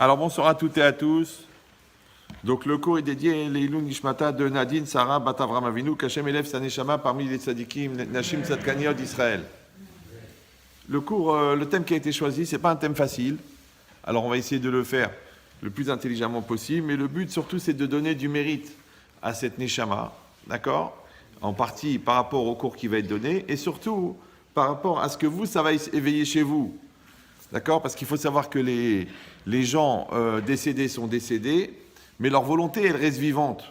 Alors bonsoir à toutes et à tous. Donc le cours est dédié à Leilou Nishmata de Nadine Sarah Bat Avram Avinu, qu'Hachem élève sa neshama parmi les tzadikim, Nashim Tzadkaniot d'Israël. Le cours, le thème qui a été choisi, c'est pas un thème facile. Alors on va essayer de le faire le plus intelligemment possible, mais le but surtout c'est de donner du mérite à cette neshama, d'accord ? En partie par rapport au cours qui va être donné, et surtout par rapport à ce que vous, ça va éveiller chez vous. D'accord ? Parce qu'il faut savoir que les gens décédés sont décédés, mais leur volonté, elle reste vivante.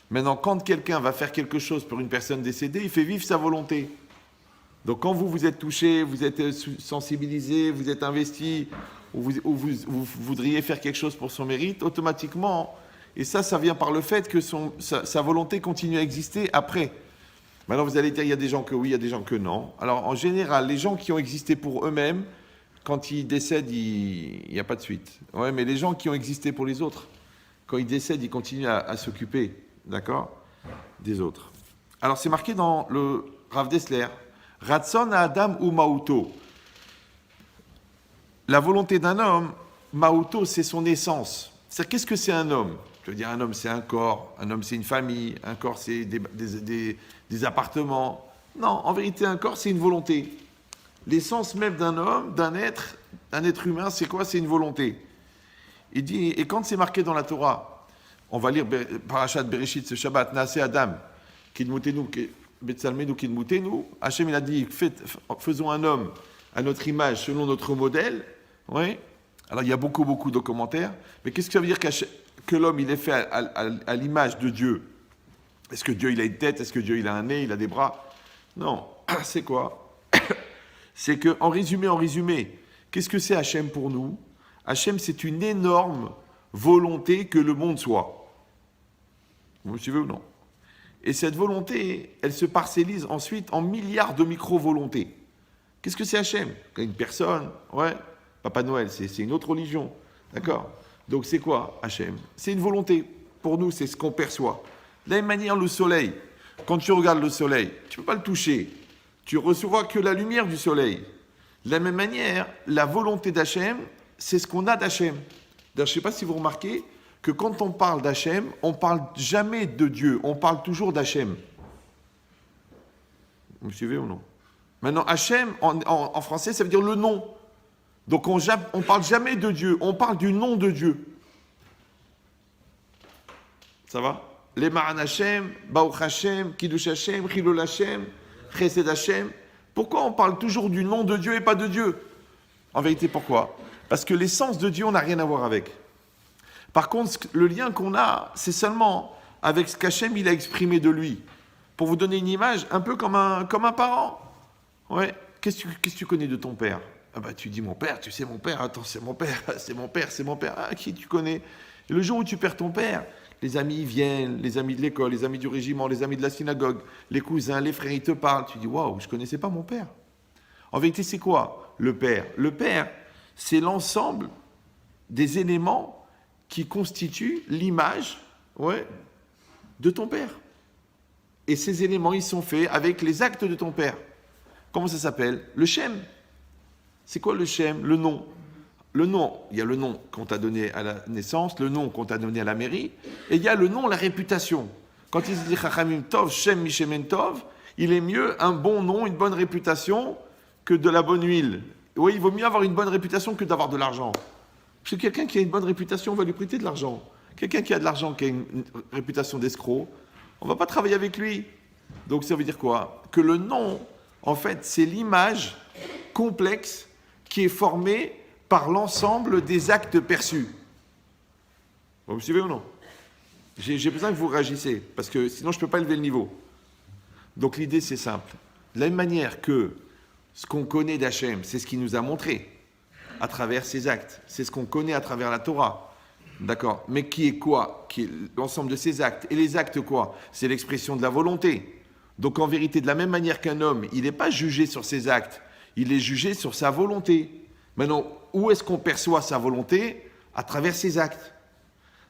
Maintenant, quand quelqu'un va faire quelque chose pour une personne décédée, il fait vivre sa volonté. Donc quand vous êtes touché, vous êtes sensibilisé, vous êtes investi, ou vous voudriez faire quelque chose pour son mérite, automatiquement, et ça vient par le fait que sa volonté continue à exister après. Maintenant, vous allez dire, il y a des gens que oui, il y a des gens que non. Alors, en général, les gens qui ont existé pour eux-mêmes, quand ils décèdent, il n'y a pas de suite. Ouais, mais les gens qui ont existé pour les autres, quand ils décèdent, ils continuent à s'occuper, d'accord, des autres. Alors, c'est marqué dans le Rav Dessler, Ratson à Adam ou Mauto. La volonté d'un homme, Mauto, c'est son essence. C'est-à-dire, qu'est-ce que c'est un homme ? Je veux dire, un homme, c'est un corps, un homme, c'est une famille, un corps, c'est des appartements. Non, en vérité, un corps, c'est une volonté. L'essence même d'un homme, d'un être humain, c'est quoi ? C'est une volonté. Il dit, et quand c'est marqué dans la Torah, on va lire Parashat Bereshit ce Shabbat, Naaseh Adam, Kidmutenu, Betsalmenu Kidmutenu, Hachem il a dit, faisons un homme à notre image, selon notre modèle. Oui. Alors il y a beaucoup de commentaires, mais qu'est-ce que ça veut dire que l'homme il est fait à l'image de Dieu ? Est-ce que Dieu il a une tête ? Est-ce que Dieu il a un nez ? Il a des bras ? Non. C'est quoi ? C'est que, en résumé, qu'est-ce que c'est Hachem pour nous ? Hachem, c'est une énorme volonté que le monde soit. Vous me suivez ou non ? Et cette volonté, elle se parcellise ensuite en milliards de micro-volontés. Qu'est-ce que c'est Hachem ? Une personne, ouais, Papa Noël, c'est une autre religion, d'accord ? Donc c'est quoi Hachem ? C'est une volonté. Pour nous, c'est ce qu'on perçoit. De la même manière, le soleil, quand tu regardes le soleil, tu ne peux pas le toucher. Tu ne recevras que la lumière du soleil. De la même manière, la volonté d'Hachem, c'est ce qu'on a d'Hachem. D'ailleurs, je ne sais pas si vous remarquez que quand on parle d'Hachem, on ne parle jamais de Dieu, on parle toujours d'Hachem. Vous me suivez ou non ? Maintenant, Hachem, en français, ça veut dire le nom. Donc, on ne parle jamais de Dieu, on parle du nom de Dieu. Ça va ? Les Maran Hachem, Baruch Hachem, Kiddush Hachem, Chilul Hachem, Chesed Hachem. Pourquoi on parle toujours du nom de Dieu et pas de Dieu ? En vérité, pourquoi ? Parce que l'essence de Dieu, on n'a rien à voir avec. Par contre, le lien qu'on a, c'est seulement avec ce qu'Hachem il a exprimé de lui. Pour vous donner une image, un peu comme un parent. Ouais. Qu'est-ce que tu connais de ton père ? Ah bah, tu dis mon père, tu sais mon père, attends, c'est mon père. Ah, qui tu connais ? Et le jour où tu perds ton père, les amis viennent, les amis de l'école, les amis du régiment, les amis de la synagogue, les cousins, les frères, ils te parlent. Tu dis, waouh, je ne connaissais pas mon père. En vérité, c'est quoi le père ? Le père, c'est l'ensemble des éléments qui constituent l'image de ton père. Et ces éléments, ils sont faits avec les actes de ton père. Comment ça s'appelle ? Le Shem. C'est quoi le Shem ? Le nom. Le nom, il y a le nom qu'on t'a donné à la naissance, le nom qu'on t'a donné à la mairie, et il y a le nom, la réputation. Quand il se dit Chachamim Tov, Shem Mishemen Tov, il est mieux un bon nom, une bonne réputation que de la bonne huile. Oui, il vaut mieux avoir une bonne réputation que d'avoir de l'argent. Parce que quelqu'un qui a une bonne réputation, on va lui prêter de l'argent. Quelqu'un qui a de l'argent, qui a une réputation d'escroc, on ne va pas travailler avec lui. Donc ça veut dire quoi ? Que le nom, en fait, c'est l'image complexe qui est formée par l'ensemble des actes perçus. Vous me suivez ou non ? J'ai besoin que vous réagissez, parce que sinon je ne peux pas élever le niveau. Donc l'idée c'est simple. De la même manière que ce qu'on connaît d'Hachem, c'est ce qu'il nous a montré à travers ses actes. C'est ce qu'on connaît à travers la Torah. D'accord ? Mais qui est quoi ? Qui est l'ensemble de ses actes. Et les actes quoi ? C'est l'expression de la volonté. Donc en vérité, de la même manière qu'un homme, il n'est pas jugé sur ses actes, il est jugé sur sa volonté. Maintenant, où est-ce qu'on perçoit sa volonté ? À travers ses actes.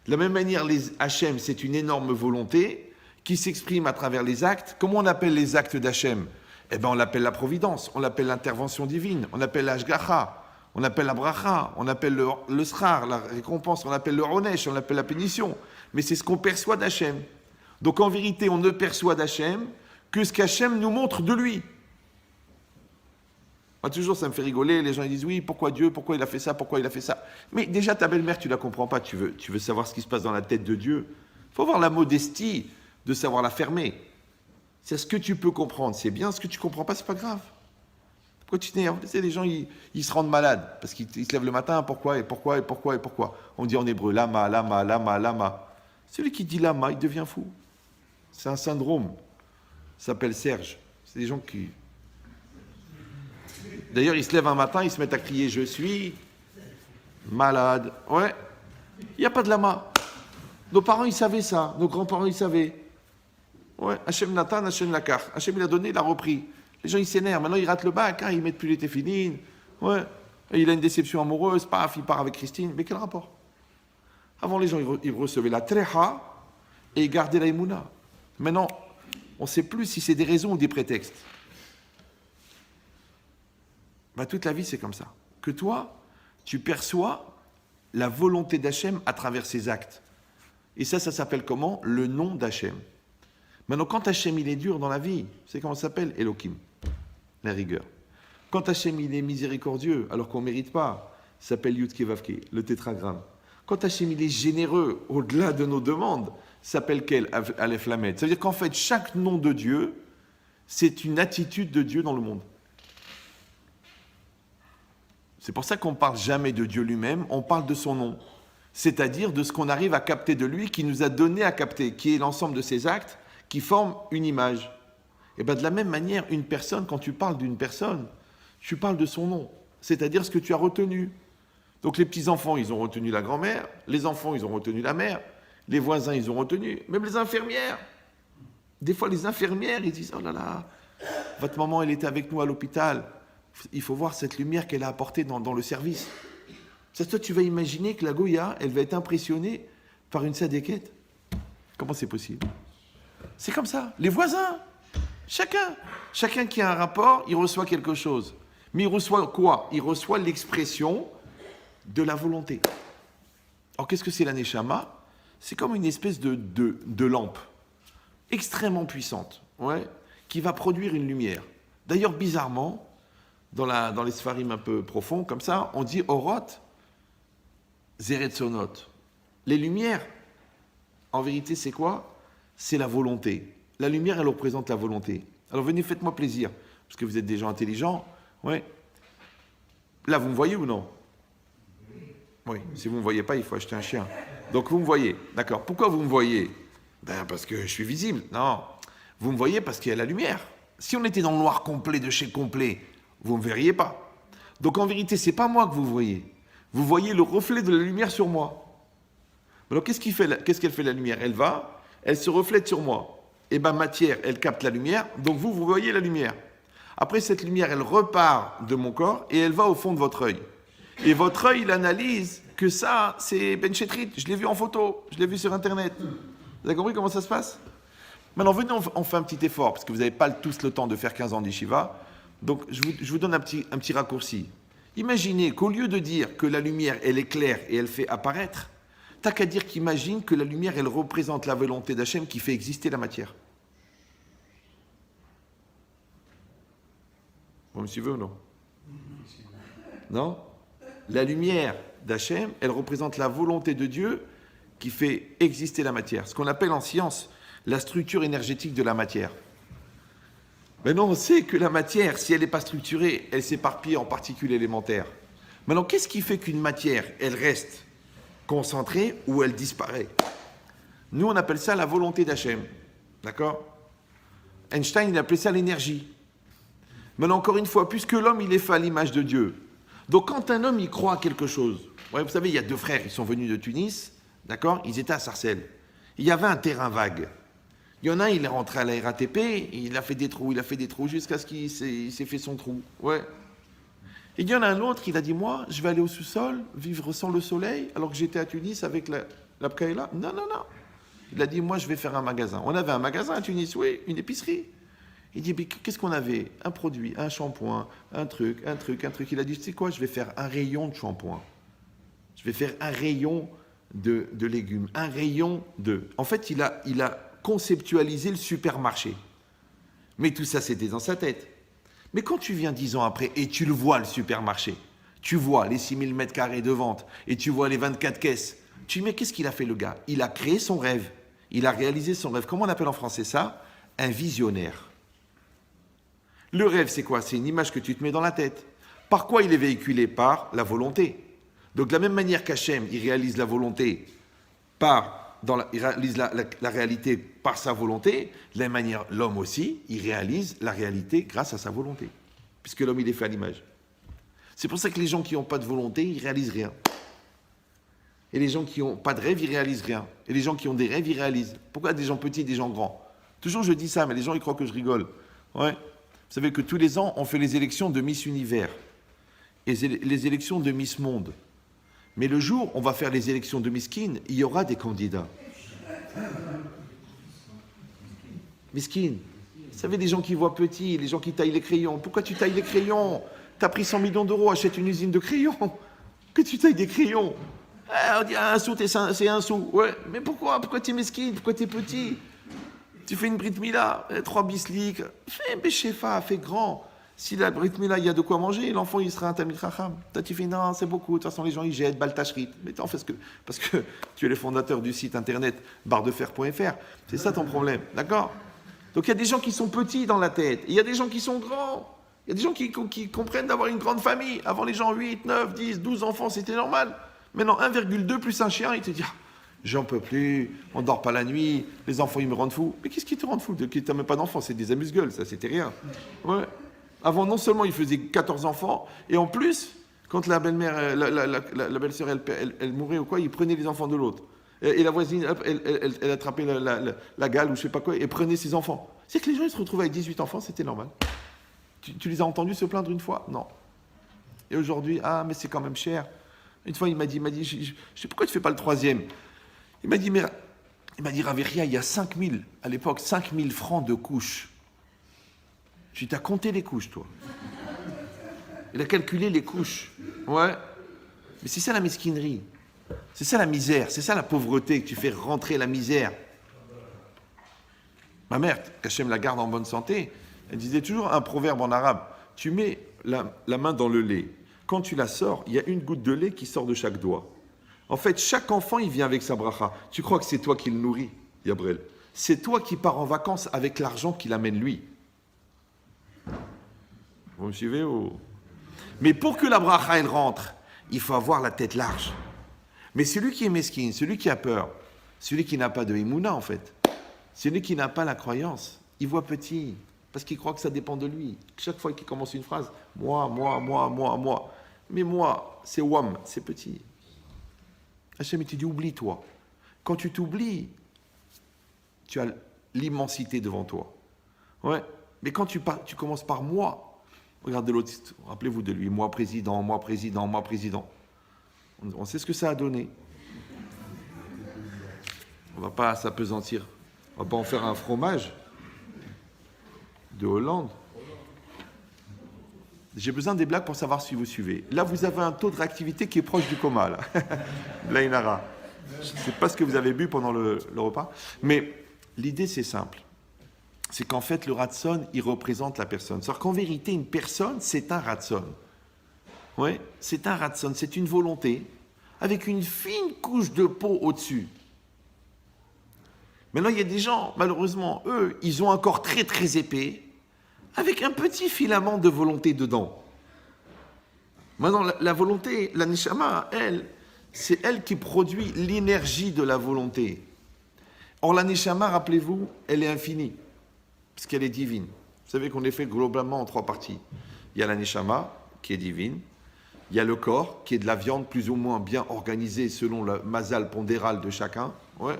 De la même manière, les Hachem, c'est une énorme volonté qui s'exprime à travers les actes. Comment on appelle les actes d'Hachem ? Eh bien, on l'appelle la providence, on l'appelle l'intervention divine, on l'appelle l'ashgacha. on appelle la bracha, on appelle le srar, la récompense, on appelle le onesh, on appelle la pénition. Mais c'est ce qu'on perçoit d'Hachem. Donc en vérité, on ne perçoit d'Hachem que ce qu'Hachem nous montre de lui. Moi, toujours, ça me fait rigoler. Les gens ils disent, oui, pourquoi Dieu, pourquoi il a fait ça, pourquoi il a fait ça. Mais déjà, ta belle-mère, tu ne la comprends pas. Tu veux savoir ce qui se passe dans la tête de Dieu. Il faut avoir la modestie de savoir la fermer. C'est ce que tu peux comprendre. C'est bien. Ce que tu ne comprends pas, ce n'est pas grave. Pourquoi tu t'énerves? Tu sais, les gens, ils se rendent malades parce qu'ils se lèvent le matin. Pourquoi et pourquoi et pourquoi et pourquoi? On dit en hébreu, lama, lama, lama, lama. Celui qui dit lama, il devient fou. C'est un syndrome. Ça s'appelle Serge. C'est des gens qui... D'ailleurs, ils se lèvent un matin, ils se mettent à crier « Je suis malade ». Ouais, il n'y a pas de lama. Nos parents, ils savaient ça. Nos grands-parents, ils savaient. Ouais, Hachem Natan, Hachem Lakar. Hachem, il a donné, il a repris. Les gens, ils s'énervent. Maintenant, ils ratent le bac, hein, ils mettent plus les téphilines. Ouais, et il a une déception amoureuse, paf, il part avec Christine. Mais quel rapport? Avant, les gens, ils recevaient la treha et ils gardaient la émouna. Maintenant, on ne sait plus si c'est des raisons ou des prétextes. Bah, toute la vie, c'est comme ça. Que toi, tu perçois la volonté d'Hachem à travers ses actes. Et ça s'appelle comment? Le nom d'Hachem. Maintenant, quand Hachem, il est dur dans la vie, c'est comment ça s'appelle? Elohim, la rigueur. Quand Hachem, il est miséricordieux, alors qu'on ne mérite pas, ça s'appelle Yud-Kei Vav-Kei, le tétragramme. Quand Hachem, il est généreux, au-delà de nos demandes, ça s'appelle quel? Aleph Lamed. Ça veut dire qu'en fait, chaque nom de Dieu, c'est une attitude de Dieu dans le monde. C'est pour ça qu'on ne parle jamais de Dieu lui-même, on parle de son nom. C'est-à-dire de ce qu'on arrive à capter de lui, qui nous a donné à capter, qui est l'ensemble de ses actes, qui forment une image. Et bien de la même manière, une personne, quand tu parles d'une personne, tu parles de son nom, c'est-à-dire ce que tu as retenu. Donc les petits-enfants, ils ont retenu la grand-mère, les enfants, ils ont retenu la mère, les voisins, ils ont retenu, même les infirmières. Des fois, les infirmières, ils disent « Oh là là, votre maman, elle était avec nous à l'hôpital. Il faut voir cette lumière qu'elle a apportée dans le service. » Ça, toi, tu vas imaginer que la Goya, elle va être impressionnée par une sadéquette. Comment c'est possible? C'est comme ça. Les voisins, chacun qui a un rapport, il reçoit quelque chose. Mais il reçoit quoi? Il reçoit l'expression de la volonté. Alors, qu'est-ce que c'est la Neshama? C'est comme une espèce de lampe extrêmement puissante, ouais, qui va produire une lumière. D'ailleurs, bizarrement, dans les Sfarim un peu profonds, comme ça, on dit Orot, Zeretzonot. Les lumières, en vérité, c'est quoi? C'est la volonté. La lumière, elle représente la volonté. Alors venez, faites-moi plaisir, parce que vous êtes des gens intelligents. Ouais. Là, vous me voyez ou non? Oui, si vous ne me voyez pas, il faut acheter un chien. Donc vous me voyez, d'accord. Pourquoi vous me voyez? Ben, parce que je suis visible. Non, vous me voyez parce qu'il y a la lumière. Si on était dans le noir complet de chez complet, vous ne me verriez pas. Donc en vérité, ce n'est pas moi que vous voyez. Vous voyez le reflet de la lumière sur moi. Alors qu'est-ce qu'elle fait la lumière? Elle se reflète sur moi. Et bien matière, elle capte la lumière, donc vous voyez la lumière. Après cette lumière, elle repart de mon corps et elle va au fond de votre œil. Et votre œil, il analyse que ça, c'est Ben Chetrit. Je l'ai vu en photo, je l'ai vu sur Internet. Vous avez compris comment ça se passe? Maintenant, venez, on fait un petit effort, parce que vous n'avez pas tous le temps de faire 15 ans d'Yeshiva. Donc, je vous donne un petit raccourci. Imaginez qu'au lieu de dire que la lumière, elle éclaire et elle fait apparaître, t'as qu'à dire qu'imagine que la lumière, elle représente la volonté d'Hachem qui fait exister la matière. Vous me suivez ou non? Non? La lumière d'Hachem, elle représente la volonté de Dieu qui fait exister la matière. Ce qu'on appelle en science la structure énergétique de la matière. Maintenant, on sait que la matière, si elle n'est pas structurée, elle s'éparpille en particules élémentaires. Maintenant, qu'est-ce qui fait qu'une matière, elle reste concentrée ou elle disparaît? Nous, on appelle ça la volonté d'Hachem. D'accord? Einstein, il appelait ça l'énergie. Maintenant, encore une fois, puisque l'homme, il est fait à l'image de Dieu. Donc, quand un homme, il croit à quelque chose, ouais, vous savez, il y a 2 frères, ils sont venus de Tunis, d'accord? Ils étaient à Sarcelles. Il y avait un terrain vague. Il y en a un, il est rentré à la RATP, il a fait des trous, jusqu'à ce qu'il s'est fait son trou. Ouais. Et il y en a un autre, il a dit, moi, je vais aller au sous-sol, vivre sans le soleil, alors que j'étais à Tunis avec la Pkaïla. Non. Il a dit, moi, je vais faire un magasin. On avait un magasin à Tunis, oui, une épicerie. Il dit, mais qu'est-ce qu'on avait? Un produit, un shampoing, un truc. Il a dit, tu sais quoi, je vais faire un rayon de shampoing. Je vais faire un rayon de légumes, un rayon de... En fait, il a conceptualisé le supermarché. Mais tout ça, c'était dans sa tête. Mais quand tu viens 10 ans après et tu le vois, le supermarché, tu vois les 6000 mètres carrés de vente et tu vois les 24 caisses, tu dis, mais qu'est-ce qu'il a fait le gars? Il a créé son rêve. Il a réalisé son rêve. Comment on appelle en français ça? Un visionnaire. Le rêve, c'est quoi? C'est une image que tu te mets dans la tête. Par quoi il est véhiculé? Par la volonté. Donc, de la même manière qu'Hachem, il réalise la volonté il réalise la réalité par sa volonté, de la même manière, l'homme aussi, il réalise la réalité grâce à sa volonté. Puisque l'homme, il est fait à l'image. C'est pour ça que les gens qui n'ont pas de volonté, ils ne réalisent rien. Et les gens qui n'ont pas de rêve, ils ne réalisent rien. Et les gens qui ont des rêves, ils réalisent. Pourquoi des gens petits et des gens grands? Toujours je dis ça, mais les gens, ils croient que je rigole. Ouais. Vous savez que tous les ans, on fait les élections de Miss Univers et les élections de Miss Monde. Mais le jour où on va faire les élections de Miskin, il y aura des candidats. Miskin. Vous savez, les gens qui voient petit, les gens qui taillent les crayons. Pourquoi tu tailles les crayons? Tu as pris 100 millions d'euros, achète une usine de crayons. Que tu tailles des crayons. On dit un sou, c'est un sou. Ouais, mais pourquoi? Pourquoi tu es mesquin? Pourquoi tu es petit? Tu fais une Brit Mila, 3 bisliques. Fais un Béchefa, fais grand. Si la Brit Mila, il y a de quoi manger, l'enfant, il sera un Tamil Chacham. Toi, tu fais non, c'est beaucoup. De toute façon, les gens, ils jettent, baltachrit. Mais t'en fais parce que tu es le fondateur du site internet barredefer.fr. C'est ça ton problème, d'accord? Donc, il y a des gens qui sont petits dans la tête. Et il y a des gens qui sont grands. Il y a des gens qui comprennent d'avoir une grande famille. Avant, les gens, 8, 9, 10, 12 enfants, c'était normal. Maintenant, 1,2 plus un chien, il te dit, j'en peux plus, on ne dort pas la nuit, les enfants, ils me rendent fou. Mais qu'est-ce qui te rend fou? Tu n'as même pas d'enfants, c'est des amuse-gueules, ça, c'était rien. Ouais. Avant, non seulement il faisait 14 enfants, et en plus, quand la belle-mère, la belle-sœur, elle mourait ou quoi, il prenait les enfants de l'autre. Et la voisine, elle attrapait la gale ou je sais pas quoi, et prenait ses enfants. C'est que les gens, ils se retrouvaient avec 18 enfants, c'était normal. Tu les as entendus se plaindre une fois? Non. Et aujourd'hui, ah, mais c'est quand même cher. Une fois, il m'a dit, je sais pourquoi tu ne fais pas le troisième. Il m'a dit, Raveria, il y a 5000, à l'époque, 5000 francs de couches. Tu t'as compté les couches, toi. Il a calculé les couches. Ouais. Mais c'est ça la mesquinerie. C'est ça la misère. C'est ça la pauvreté, que tu fais rentrer la misère. Ma mère, qu'Hachem la garde en bonne santé, elle disait toujours un proverbe en arabe. Tu mets la main dans le lait. Quand tu la sors, il y a une goutte de lait qui sort de chaque doigt. En fait, chaque enfant, il vient avec sa bracha. Tu crois que c'est toi qui le nourris, Yabrel? C'est toi qui pars en vacances avec l'argent qu'il amène lui. Vous me suivez ou... Mais pour que la bracha, elle rentre, il faut avoir la tête large. Mais celui qui est mesquin, celui qui a peur, celui qui n'a pas de Emouna, en fait, celui qui n'a pas la croyance, il voit petit, parce qu'il croit que ça dépend de lui. Chaque fois qu'il commence une phrase, moi. Mais moi, c'est wam, c'est petit. Hachem, il te dit, oublie-toi. Quand tu t'oublies, tu as l'immensité devant toi. Ouais. Mais quand tu commences par moi, regardez l'autre, rappelez-vous de lui, moi président. On sait ce que ça a donné. On ne va pas s'apesantir. On ne va pas en faire un fromage de Hollande. J'ai besoin des blagues pour savoir si vous suivez. Là, vous avez un taux de réactivité qui est proche du coma, là. Blainara. Je ne sais pas ce que vous avez bu pendant le repas. Mais l'idée, c'est simple. C'est qu'en fait, le ratson, il représente la personne. C'est-à-dire qu'en vérité, une personne, c'est un ratson. Oui, c'est un ratson, c'est une volonté, avec une fine couche de peau au-dessus. Maintenant, il y a des gens, malheureusement, eux, ils ont un corps très très épais, avec un petit filament de volonté dedans. Maintenant, la volonté, la neshama, elle, c'est elle qui produit l'énergie de la volonté. Or, la neshama, rappelez-vous, elle est infinie, parce qu'elle est divine. Vous savez qu'on est fait globalement en 3 parties. Il y a la neshama, qui est divine. Il y a le corps, qui est de la viande plus ou moins bien organisée selon le mazal pondéral de chacun. Ouais.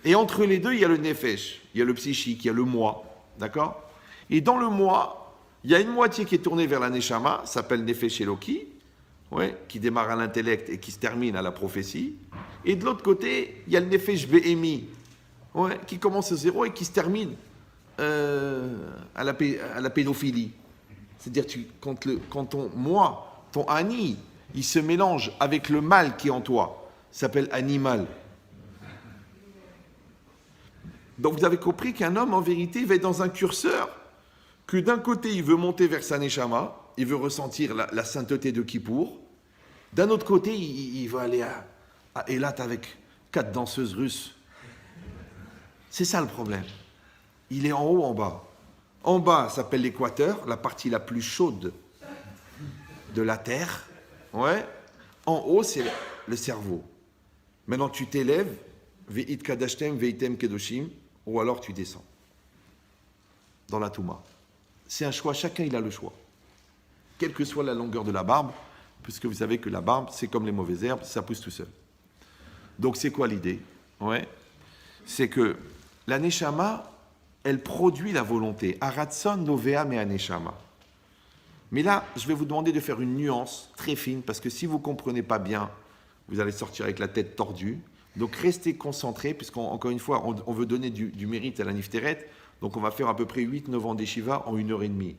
Et entre les deux, il y a le nefesh, il y a le psychique, il y a le moi. D'accord? Et dans le moi, il y a une moitié qui est tournée vers la neshama, s'appelle nefesh eloki, ouais, qui démarre à l'intellect et qui se termine à la prophétie. Et de l'autre côté, il y a le nefesh behemi, ouais, qui commence à 0 et qui se termine à la pédophilie. C'est-à-dire quand ton ani, il se mélange avec le mal qui est en toi, ça s'appelle animal. Donc vous avez compris qu'un homme, en vérité, va être dans un curseur que d'un côté, il veut monter vers sa neshama, il veut ressentir la sainteté de Kippour. D'un autre côté, il va aller à Eilat avec 4 danseuses russes. C'est ça le problème. Il est en haut, en bas. En bas, ça s'appelle l'équateur, la partie la plus chaude de la Terre. Ouais. En haut, c'est le cerveau. Maintenant, tu t'élèves, Ve'it kadashtem, ve'item kedoshim, ou alors tu descends dans la Touma. C'est un choix, chacun il a le choix. Quelle que soit la longueur de la barbe, puisque vous savez que la barbe, c'est comme les mauvaises herbes, ça pousse tout seul. Donc c'est quoi l'idée? Ouais. C'est que la neshama, elle produit la volonté. Aratson novea me aneshama. Mais là, je vais vous demander de faire une nuance très fine, parce que si vous ne comprenez pas bien, vous allez sortir avec la tête tordue. Donc restez concentrés, puisqu'encore une fois, on veut donner du mérite à la Nifteret. Donc on va faire à peu près 8-9 ans d'Eshiva en 1h30. Mais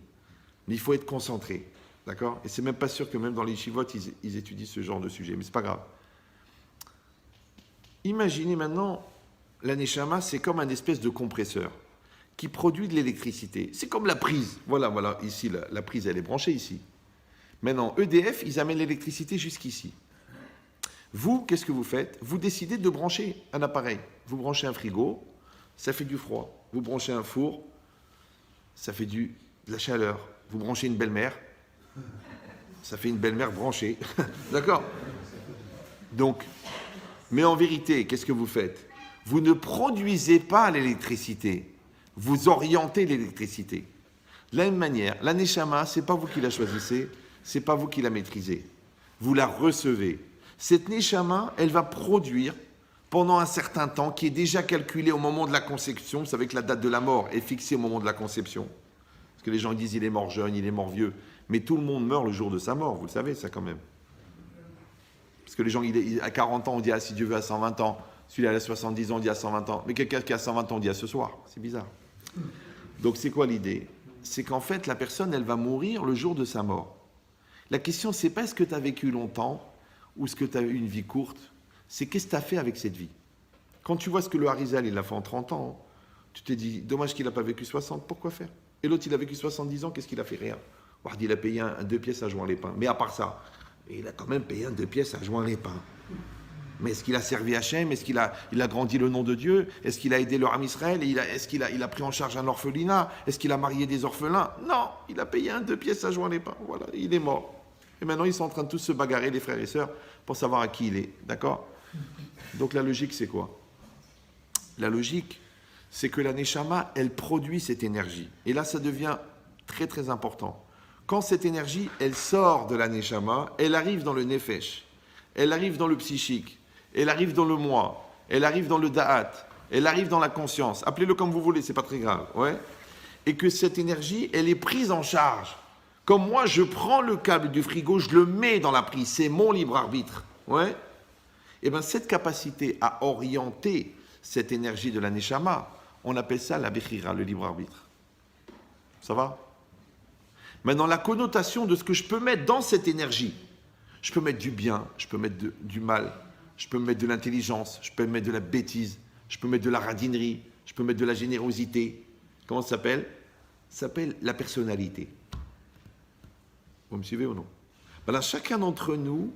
il faut être concentré. D'accord? Et c'est même pas sûr que même dans les Yeshivot, ils étudient ce genre de sujet. Mais c'est pas grave. Imaginez maintenant, la Neshama, c'est comme un espèce de compresseur qui produit de l'électricité. C'est comme la prise. Voilà, ici, la prise, elle est branchée ici. Maintenant, EDF, ils amènent l'électricité jusqu'ici. Vous, qu'est-ce que vous faites? Vous décidez de brancher un appareil. Vous branchez un frigo, ça fait du froid. Vous branchez un four, ça fait de la chaleur. Vous branchez une belle-mère, ça fait une belle-mère branchée. D'accord? Donc, mais en vérité, qu'est-ce que vous faites? Vous ne produisez pas l'électricité. Vous orientez l'électricité. De la même manière, la Neshama, ce n'est pas vous qui la choisissez, ce n'est pas vous qui la maîtrisez. Vous la recevez. Cette Neshama, elle va produire pendant un certain temps qui est déjà calculé au moment de la conception. Vous savez que la date de la mort est fixée au moment de la conception. Parce que les gens disent il est mort jeune, il est mort vieux. Mais tout le monde meurt le jour de sa mort, vous le savez ça quand même. Parce que les gens, à 40 ans, on dit ah, si Dieu veut à 120 ans. Celui-là à 70 ans, on dit à 120 ans. Mais quelqu'un qui a 120 ans, on dit à ce soir. C'est bizarre. Donc c'est quoi l'idée? C'est qu'en fait, la personne, elle va mourir le jour de sa mort. La question, c'est pas est-ce que tu as vécu longtemps ou est-ce que tu as eu une vie courte. C'est qu'est-ce que tu as fait avec cette vie. Quand tu vois ce que le Harizal, il a fait en 30 ans, tu te dis, dommage qu'il n'a pas vécu 60, pourquoi faire? Et l'autre, il a vécu 70 ans, qu'est-ce qu'il a fait? Rien. Il a payé un 2 pièces à joint les pains. Mais à part ça, il a quand même payé un 2 pièces à joint les pains. Mais est-ce qu'il a servi Hachem? Est-ce qu'il a grandi le nom de Dieu? Est-ce qu'il a aidé le Ham Israël? Est-ce qu'il a pris en charge un orphelinat? Est-ce qu'il a marié des orphelins? Non, il a payé un 2 pièces à joint les pains. Voilà, il est mort. Et maintenant, ils sont en train de tous se bagarrer, les frères et sœurs, pour savoir à qui il est. D'accord? Donc la logique, c'est quoi? La logique, c'est que la Neshama, elle produit cette énergie. Et là, ça devient très, très important. Quand cette énergie, elle sort de la Neshama, elle arrive dans le Nefesh, elle arrive dans le psychique, elle arrive dans le moi, elle arrive dans le Da'at, elle arrive dans la conscience. Appelez-le comme vous voulez, c'est pas très grave. Ouais? Et que cette énergie, elle est prise en charge. Comme moi, je prends le câble du frigo, je le mets dans la prise, c'est mon libre arbitre. Ouais? Et bien, cette capacité à orienter cette énergie de la Neshama, on appelle ça la Bechira, le libre arbitre. Ça va? Maintenant, la connotation de ce que je peux mettre dans cette énergie, je peux mettre du bien, je peux mettre du mal, je peux mettre de l'intelligence, je peux mettre de la bêtise, je peux mettre de la radinerie, je peux mettre de la générosité. Comment ça s'appelle? Ça s'appelle la personnalité. Vous me suivez ou non? Voilà, chacun d'entre nous,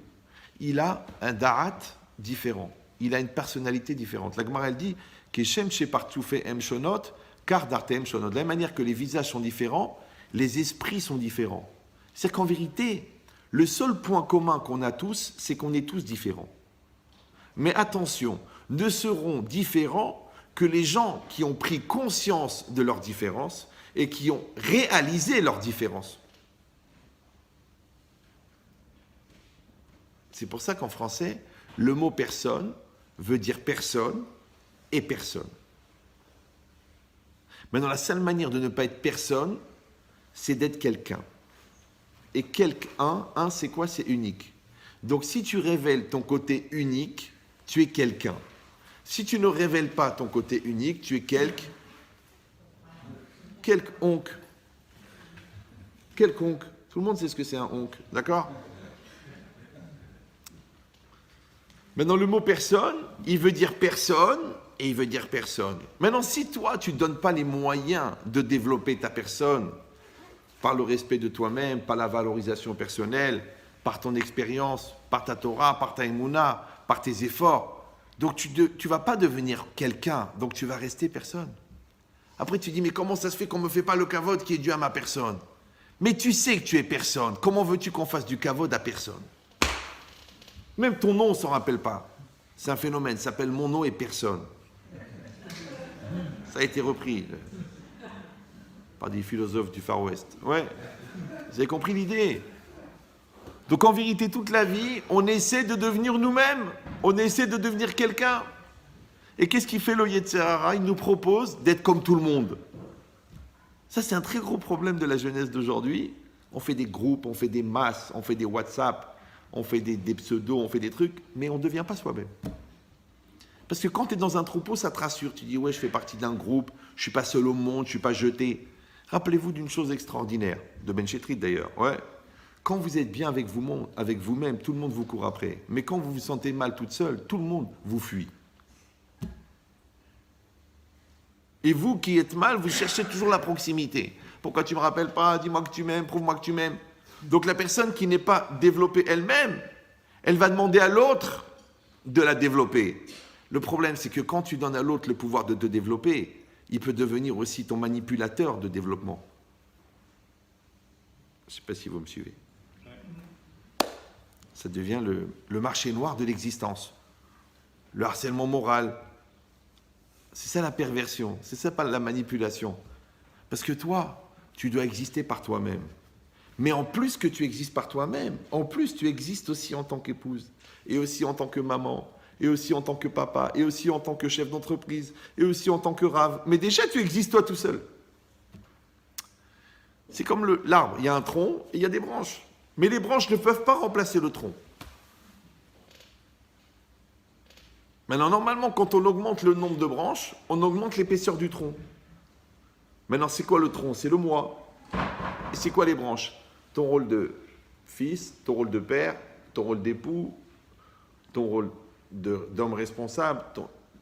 il a un da'at différent. Il a une personnalité différente. La Gemara, elle dit Keshem shepartoufe em shonot, kar darte em shonot. De la même manière que les visages sont différents, les esprits sont différents. C'est-à-dire qu'en vérité, le seul point commun qu'on a tous, c'est qu'on est tous différents. Mais attention, ne seront différents que les gens qui ont pris conscience de leurs différences et qui ont réalisé leurs différences. C'est pour ça qu'en français, le mot personne veut dire personne et personne. Maintenant, la seule manière de ne pas être personne, c'est d'être quelqu'un. Et quelqu'un, c'est quoi? C'est unique. Donc, si tu révèles ton côté unique, tu es quelqu'un. Si tu ne révèles pas ton côté unique, tu es Quelque oncle. Quelque oncle. Tout le monde sait ce que c'est un oncle, d'accord? Maintenant, le mot personne, il veut dire personne et il veut dire personne. Maintenant, si toi, tu ne donnes pas les moyens de développer ta personne par le respect de toi-même, par la valorisation personnelle, par ton expérience, par ta Torah, par ta Emouna, par tes efforts, donc tu ne vas pas devenir quelqu'un, donc tu vas rester personne. Après, tu dis, mais comment ça se fait qu'on ne me fait pas le kavod qui est dû à ma personne? Mais tu sais que tu es personne. Comment veux-tu qu'on fasse du kavod à personne? Même ton nom, on ne s'en rappelle pas. C'est un phénomène, ça s'appelle mon nom et personne. Ça a été repris par des philosophes du Far West. Ouais, vous avez compris l'idée? Donc en vérité, toute la vie, on essaie de devenir nous-mêmes. On essaie de devenir quelqu'un. Et qu'est-ce qu'il fait le Yetzer Hara? Il nous propose d'être comme tout le monde. Ça, c'est un très gros problème de la jeunesse d'aujourd'hui. On fait des groupes, on fait des masses, on fait des WhatsApp, on fait des pseudos, on fait des trucs, mais on ne devient pas soi-même. Parce que quand tu es dans un troupeau, ça te rassure. Tu dis, ouais, je fais partie d'un groupe, je ne suis pas seul au monde, je ne suis pas jeté. Rappelez-vous d'une chose extraordinaire, de Ben Chetrit d'ailleurs. Ouais. Quand vous êtes bien avec vous-même, tout le monde vous court après. Mais quand vous vous sentez mal toute seule, tout le monde vous fuit. Et vous qui êtes mal, vous cherchez toujours la proximité. Pourquoi tu ne me rappelles pas? Dis-moi que tu m'aimes, prouve-moi que tu m'aimes. Donc la personne qui n'est pas développée elle-même, elle va demander à l'autre de la développer. Le problème, c'est que quand tu donnes à l'autre le pouvoir de te développer, il peut devenir aussi ton manipulateur de développement. Je ne sais pas si vous me suivez. Ça devient le marché noir de l'existence. Le harcèlement moral. C'est ça la perversion. C'est ça pas la manipulation. Parce que toi, tu dois exister par toi-même. Mais en plus que tu existes par toi-même, en plus tu existes aussi en tant qu'épouse, et aussi en tant que maman, et aussi en tant que papa, et aussi en tant que chef d'entreprise, et aussi en tant que rave. Mais déjà tu existes toi tout seul. C'est comme l'arbre, il y a un tronc et il y a des branches. Mais les branches ne peuvent pas remplacer le tronc. Maintenant, normalement, quand on augmente le nombre de branches, on augmente l'épaisseur du tronc. Maintenant, c'est quoi le tronc? C'est le moi. Et c'est quoi les branches? Ton rôle de fils, ton rôle de père, ton rôle d'époux, ton rôle d'homme responsable,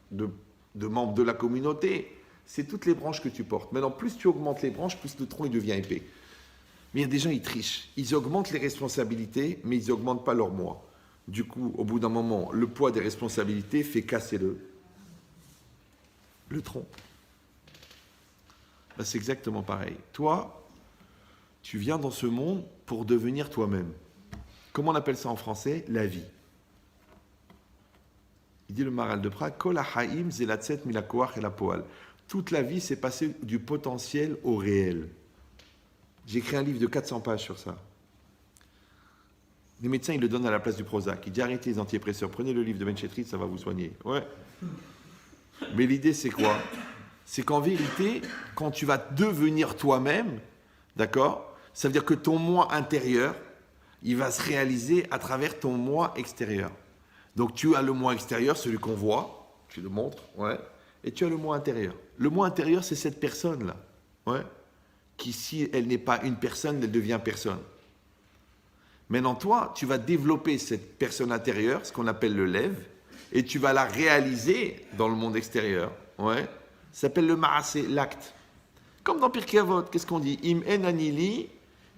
de membre de la communauté. C'est toutes les branches que tu portes. Maintenant, plus tu augmentes les branches, plus le tronc il devient épais. Mais il y a des gens, ils trichent. Ils augmentent les responsabilités, mais ils n'augmentent pas leur moi. Du coup, au bout d'un moment, le poids des responsabilités fait casser le tronc. Ben, c'est exactement pareil. Toi, tu viens dans ce monde pour devenir toi-même. Comment on appelle ça en français? La vie. Il dit le Maharal de Prague, Kol haïm zelatset milakoach et la poal. Toute la vie, c'est passer du potentiel au réel. J'ai écrit un livre de 400 pages sur ça. Les médecins, ils le donnent à la place du Prozac. Ils disent arrêtez les antidépresseurs, prenez le livre de Ben Chetrit, ça va vous soigner. Ouais. Mais l'idée, c'est quoi? C'est qu'en vérité, quand tu vas devenir toi-même, d'accord, ça veut dire que ton moi intérieur, il va se réaliser à travers ton moi extérieur. Donc tu as le moi extérieur, celui qu'on voit, tu le montres, ouais, et tu as le moi intérieur. Le moi intérieur, c'est cette personne-là, ouais, qui, si elle n'est pas une personne, elle devient personne. Maintenant, toi, tu vas développer cette personne intérieure, ce qu'on appelle le lève, et tu vas la réaliser dans le monde extérieur. Ouais. Ça s'appelle le ma'asé, l'acte. Comme dans Pirkei Avot, qu'est-ce qu'on dit? Im en ani li,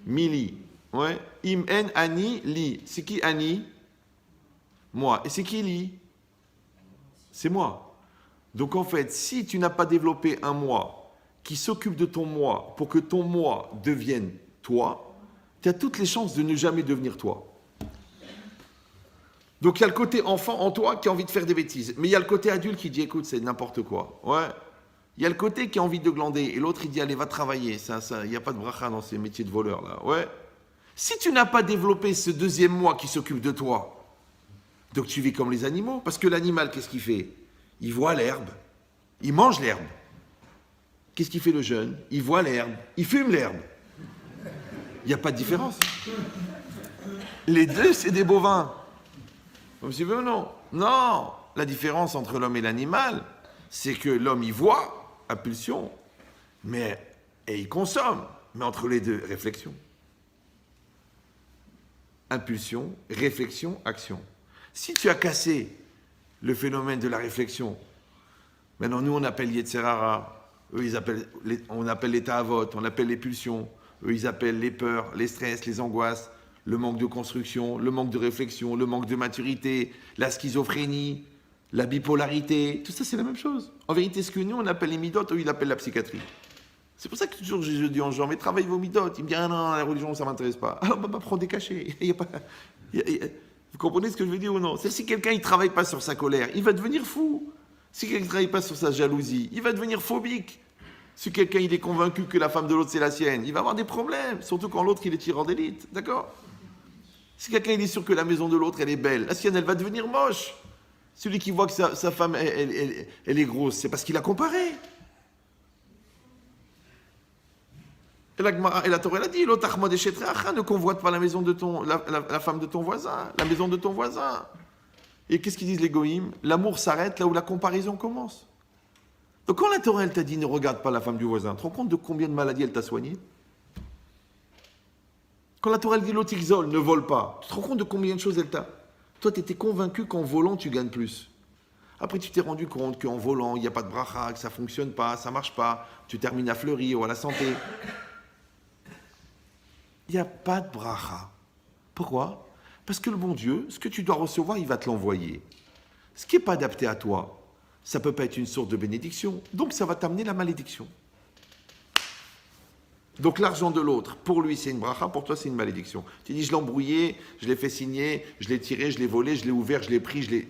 mili. Ouais. Im en ani li. C'est qui ani? Moi. Et c'est qui li? C'est moi. Donc en fait, si tu n'as pas développé un moi qui s'occupe de ton moi pour que ton moi devienne toi, tu as toutes les chances de ne jamais devenir toi. Donc il y a le côté enfant en toi qui a envie de faire des bêtises. Mais il y a le côté adulte qui dit écoute, c'est n'importe quoi. Ouais. Il y a le côté qui a envie de glander. Et l'autre, il dit allez, va travailler. Il n'y a pas de bracha dans ces métiers de voleur là. Ouais. Si tu n'as pas développé ce deuxième moi qui s'occupe de toi, donc tu vis comme les animaux. Parce que l'animal, qu'est-ce qu'il fait? Il voit l'herbe. Il mange l'herbe. Qu'est-ce qu'il fait le jeune? Il voit l'herbe. Il fume l'herbe. Il n'y a pas de différence. Les deux, c'est des bovins. Vous me suivez ou non? Non. La différence entre l'homme et l'animal, c'est que l'homme, il voit, à pulsion, mais et il consomme. Mais entre les deux, réflexion. Impulsion, réflexion, action. Si tu as cassé le phénomène de la réflexion, maintenant nous on appelle Yetzerara, eux on appelle les Ta'avot, on appelle les pulsions, eux ils appellent les peurs, les stress, les angoisses, le manque de construction, le manque de réflexion, le manque de maturité, la schizophrénie, la bipolarité, tout ça c'est la même chose. En vérité, ce que nous on appelle les midot, eux ils appellent la psychiatrie. C'est pour ça que toujours je dis aux gens, mais travaillez vos midot. Ils me disent, ah non, la religion ça m'intéresse pas. Alors prends des cachets. Vous comprenez ce que je veux dire ou non? C'est si quelqu'un il travaille pas sur sa colère, il va devenir fou. Si quelqu'un ne travaille pas sur sa jalousie, il va devenir phobique. Si quelqu'un il est convaincu que la femme de l'autre c'est la sienne, il va avoir des problèmes, surtout quand l'autre il est tireur d'élite, d'accord? Si quelqu'un il est sûr que la maison de l'autre elle est belle, la sienne elle va devenir moche. Celui qui voit que sa femme elle est grosse, c'est parce qu'il a comparé. Et la Torah elle a dit, ne convoite pas la maison de la femme de ton voisin, la maison de ton voisin. Et qu'est-ce qu'ils disent les goïms? L'amour s'arrête là où la comparaison commence. Donc quand la Torah elle t'a dit ne regarde pas la femme du voisin, tu te rends compte de combien de maladies elle t'a soigné? Quand la Torah elle dit l'otixol, ne vole pas, tu te rends compte de combien de choses elle t'a? Toi tu étais convaincu qu'en volant tu gagnes plus. Après tu t'es rendu compte qu'en volant il n'y a pas de bracha, que ça ne fonctionne pas, ça ne marche pas, tu termines à Fleury ou à la santé. Il n'y a pas de bracha. Pourquoi? Parce que le bon Dieu, ce que tu dois recevoir, il va te l'envoyer. Ce qui n'est pas adapté à toi, ça ne peut pas être une source de bénédiction. Donc ça va t'amener la malédiction. Donc l'argent de l'autre, pour lui c'est une bracha, pour toi c'est une malédiction. Tu dis je l'ai embrouillé, je l'ai fait signer, je l'ai tiré, je l'ai volé, je l'ai ouvert, je l'ai pris, je l'ai...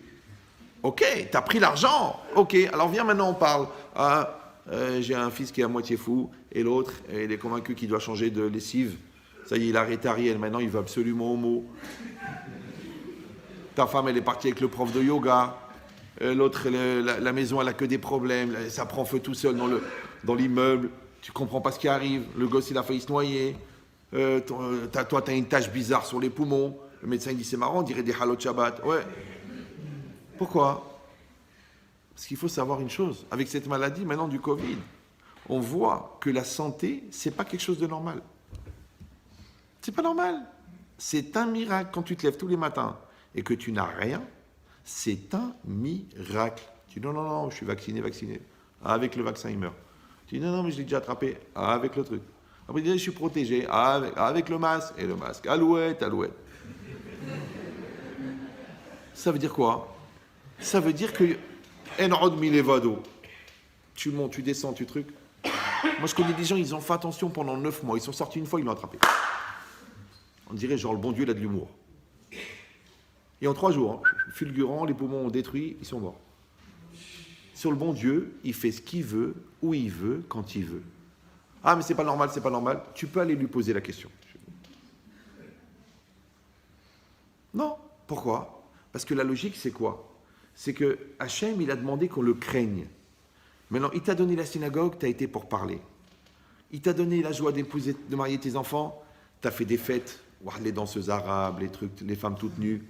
Ok, tu as pris l'argent. Ok, alors viens maintenant on parle. J'ai un fils qui est à moitié fou et l'autre, il est convaincu qu'il doit changer de lessive. Ça y est, il a arrêté Ariel, maintenant il va absolument homo. Ta femme, elle est partie avec le prof de yoga. L'autre, la maison, elle a que des problèmes. Ça prend feu tout seul dans l'immeuble. Tu comprends pas ce qui arrive. Le gosse, il a failli se noyer. Toi, tu as une tache bizarre sur les poumons. Le médecin, il dit, c'est marrant, on dirait des halot Shabbat. Ouais. Pourquoi? Parce qu'il faut savoir une chose. Avec cette maladie, maintenant, du Covid, on voit que la santé, c'est pas quelque chose de normal. C'est pas normal. C'est un miracle quand tu te lèves tous les matins et que tu n'as rien. C'est un miracle. Tu dis non, je suis vacciné. Avec le vaccin, il meurt. Tu dis non, mais je l'ai déjà attrapé. Avec le truc. Après, tu dis je suis protégé. Avec le masque. Et le masque. Alouette. Ça veut dire quoi? Ça veut dire que Enrod Milevado. Tu montes, tu descends, tu trucs. Moi, je connais des gens, ils ont fait attention pendant 9 mois. Ils sont sortis une fois, ils l'ont attrapé. On dirait genre le bon Dieu, il a de l'humour. Et en 3 jours, fulgurant, les poumons ont détruit, ils sont morts. Sur le bon Dieu, il fait ce qu'il veut, où il veut, quand il veut. Ah, mais c'est pas normal. Tu peux aller lui poser la question. Non. Pourquoi? Parce que la logique, c'est quoi? C'est que Hachem, il a demandé qu'on le craigne. Maintenant, il t'a donné la synagogue, tu as été pour parler. Il t'a donné la joie d'épouser, de marier tes enfants, tu as fait des fêtes, les danseuses arabes, les trucs, les femmes toutes nues.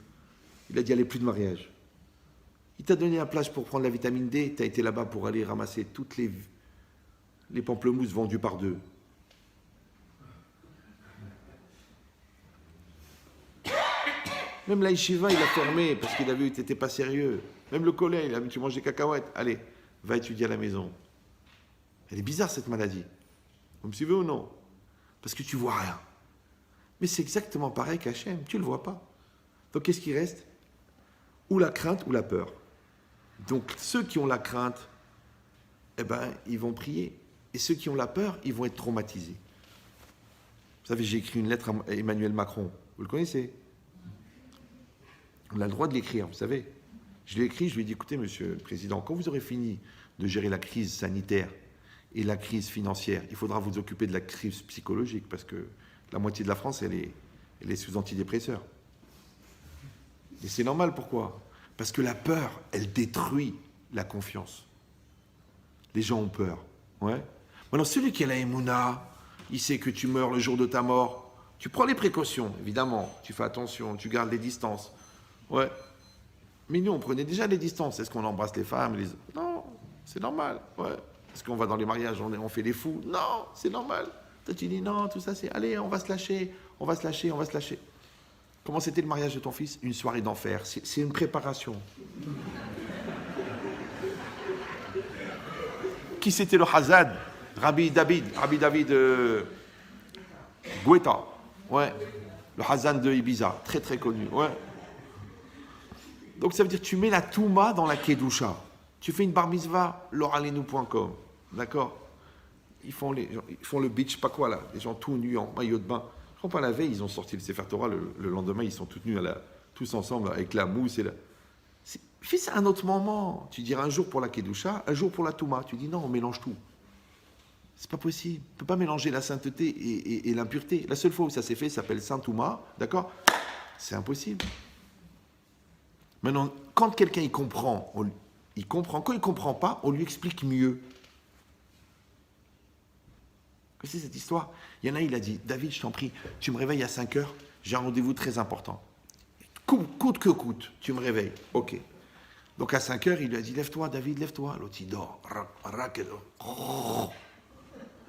Il a dit, allez, plus de mariage. Il t'a donné la plage pour prendre la vitamine D, tu as été là-bas pour aller ramasser toutes les pamplemousses vendues par 2. Même la yeshiva, il a fermé parce qu'il a vu que tu n'étais pas sérieux. Même le collège, il a vu que tu manges des cacahuètes. Allez, va étudier à la maison. Elle est bizarre cette maladie. Vous me suivez ou non? Parce que tu vois rien. Mais c'est exactement pareil qu'Hachem, tu ne le vois pas. Donc qu'est-ce qui reste? Ou la crainte ou la peur. Donc ceux qui ont la crainte, ils vont prier. Et ceux qui ont la peur, ils vont être traumatisés. Vous savez, j'ai écrit une lettre à Emmanuel Macron. Vous le connaissez? On a le droit de l'écrire, vous savez. Je l'ai écrit, je lui ai dit, écoutez, monsieur le président, quand vous aurez fini de gérer la crise sanitaire et la crise financière, il faudra vous occuper de la crise psychologique, parce que la moitié de la France, elle est sous antidépresseurs. Et c'est normal, pourquoi? Parce que la peur, elle détruit la confiance. Les gens ont peur. Ouais. Maintenant, celui qui a la émouna, il sait que tu meurs le jour de ta mort. Tu prends les précautions, évidemment. Tu fais attention, tu gardes les distances. Ouais. Mais nous, on prenait déjà les distances. Est-ce qu'on embrasse les femmes? Non, c'est normal. Ouais. Parce qu'on va dans les mariages, on fait les fous. Non, c'est normal. Toi, tu dis non, tout ça, c'est allez, on va se lâcher, on va se lâcher, on va se lâcher. Comment c'était le mariage de ton fils? Une soirée d'enfer. C'est une préparation. Qui c'était le Hazad? Rabbi David Guetta. Ouais. Le Hazan de Ibiza, très très connu. Ouais. Donc ça veut dire que tu mets la Touma dans la Kedusha. Tu fais une bar mitzvah, loralenu.com. D'accord? Ils font le beach, pas quoi là, les gens tout nus en maillot de bain. Je crois pas la veille, ils ont sorti le Sefer Torah, le lendemain, ils sont tous nus tous ensemble avec la mousse et fais ça à un autre moment. Tu diras un jour pour la Kedusha, un jour pour la Touma. Tu dis non, on mélange tout. C'est pas possible. On ne peut pas mélanger la sainteté et l'impureté. La seule fois où ça s'est fait, ça s'appelle Saint Touma, d'accord? C'est impossible. Maintenant, quand quelqu'un il comprend. Quand il ne comprend pas, on lui explique mieux. C'est cette histoire. Il y en a, il a dit, David, je t'en prie, tu me réveilles à 5 heures, j'ai un rendez-vous très important. Coûte que coûte, tu me réveilles. Ok. Donc à 5 heures, il lui a dit, lève-toi, David, lève-toi. L'autre, il dort.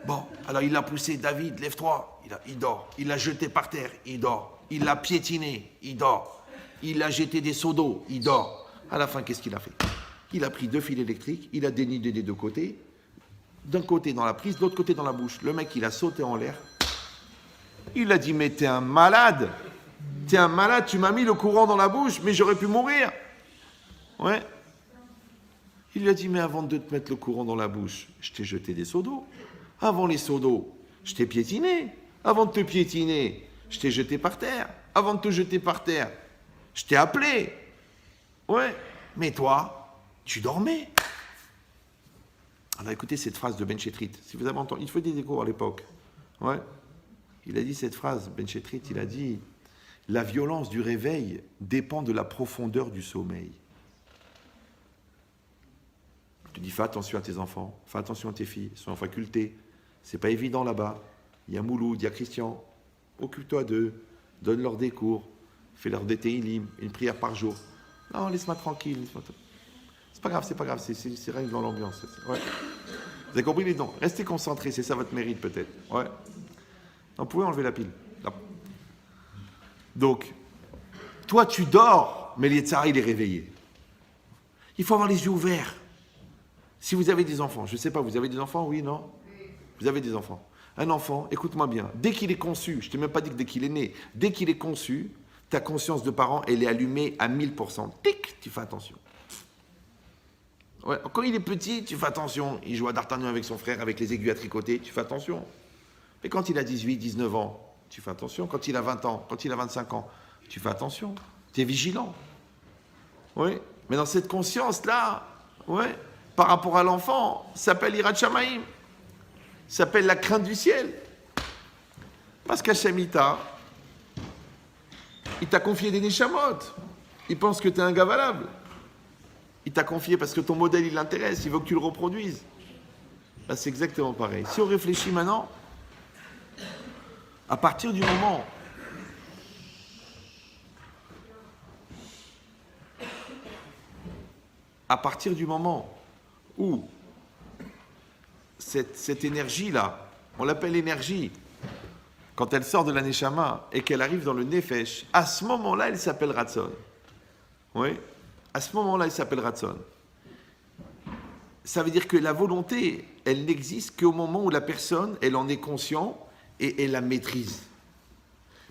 Bon, alors il l'a poussé, David, lève-toi. Il dort. Il l'a jeté par terre, il dort. Il l'a piétiné, il dort. Il l'a jeté des seaux d'eau, il dort. À la fin, qu'est-ce qu'il a fait? Il a pris 2 fils électriques, il a dénudé des 2 côtés. D'un côté dans la prise, de l'autre côté dans la bouche. Le mec, il a sauté en l'air. Il a dit, mais t'es un malade. T'es un malade, tu m'as mis le courant dans la bouche, mais j'aurais pu mourir. Ouais. Il lui a dit, mais avant de te mettre le courant dans la bouche, je t'ai jeté des seaux d'eau. Avant les seaux d'eau, je t'ai piétiné. Avant de te piétiner, je t'ai jeté par terre. Avant de te jeter par terre, je t'ai appelé. Ouais. Mais toi, tu dormais. On a écouté cette phrase de Ben Chetrit. Si vous avez entendu, il faut des cours à l'époque. Ouais. Il a dit cette phrase, Ben Chetrit, il a dit « La violence du réveil dépend de la profondeur du sommeil. » Je te dis, fais attention à tes enfants, fais attention à tes filles, ils sont en faculté. C'est pas évident là-bas. Il y a Mouloud, il y a Christian. Occupe-toi d'eux, donne-leur des cours, fais-leur des télim, une prière par jour. Non, laisse-moi tranquille. C'est pas grave, c'est rien que dans l'ambiance. Ouais. Vous avez compris les dons? Restez concentrés, c'est ça votre mérite peut-être. Ouais. Vous pouvez enlever la pile. Là. Donc, toi tu dors, mais l'Yetzara il est réveillé. Il faut avoir les yeux ouverts. Si vous avez des enfants, je ne sais pas, vous avez des enfants, oui, non? Vous avez des enfants. Un enfant, écoute-moi bien, dès qu'il est conçu, je ne t'ai même pas dit que dès qu'il est né, dès qu'il est conçu, ta conscience de parent, elle est allumée à 1000%. Tic, tu fais attention. Ouais, quand il est petit, tu fais attention. Il joue à D'Artagnan avec son frère, avec les aiguilles à tricoter, tu fais attention. Mais quand il a 18, 19 ans, tu fais attention. Quand il a 20 ans, quand il a 25 ans, tu fais attention. Tu es vigilant. Oui. Mais dans cette conscience-là, ouais, par rapport à l'enfant, ça s'appelle Hirat Shamaim. Ça s'appelle la crainte du ciel. Parce qu'Hachem, il t'a confié des neshamot. Il pense que tu es un gars valable. Il t'a confié parce que ton modèle, il l'intéresse. Il veut que tu le reproduises. Là, c'est exactement pareil. Si on réfléchit maintenant, à partir du moment où cette énergie-là, on l'appelle énergie, quand elle sort de la Neshama et qu'elle arrive dans le Nefesh, à ce moment-là, elle s'appelle Ratson. Oui, à ce moment-là, elle s'appelle Ratson. Ça veut dire que la volonté, elle n'existe qu'au moment où la personne, elle en est consciente et elle la maîtrise.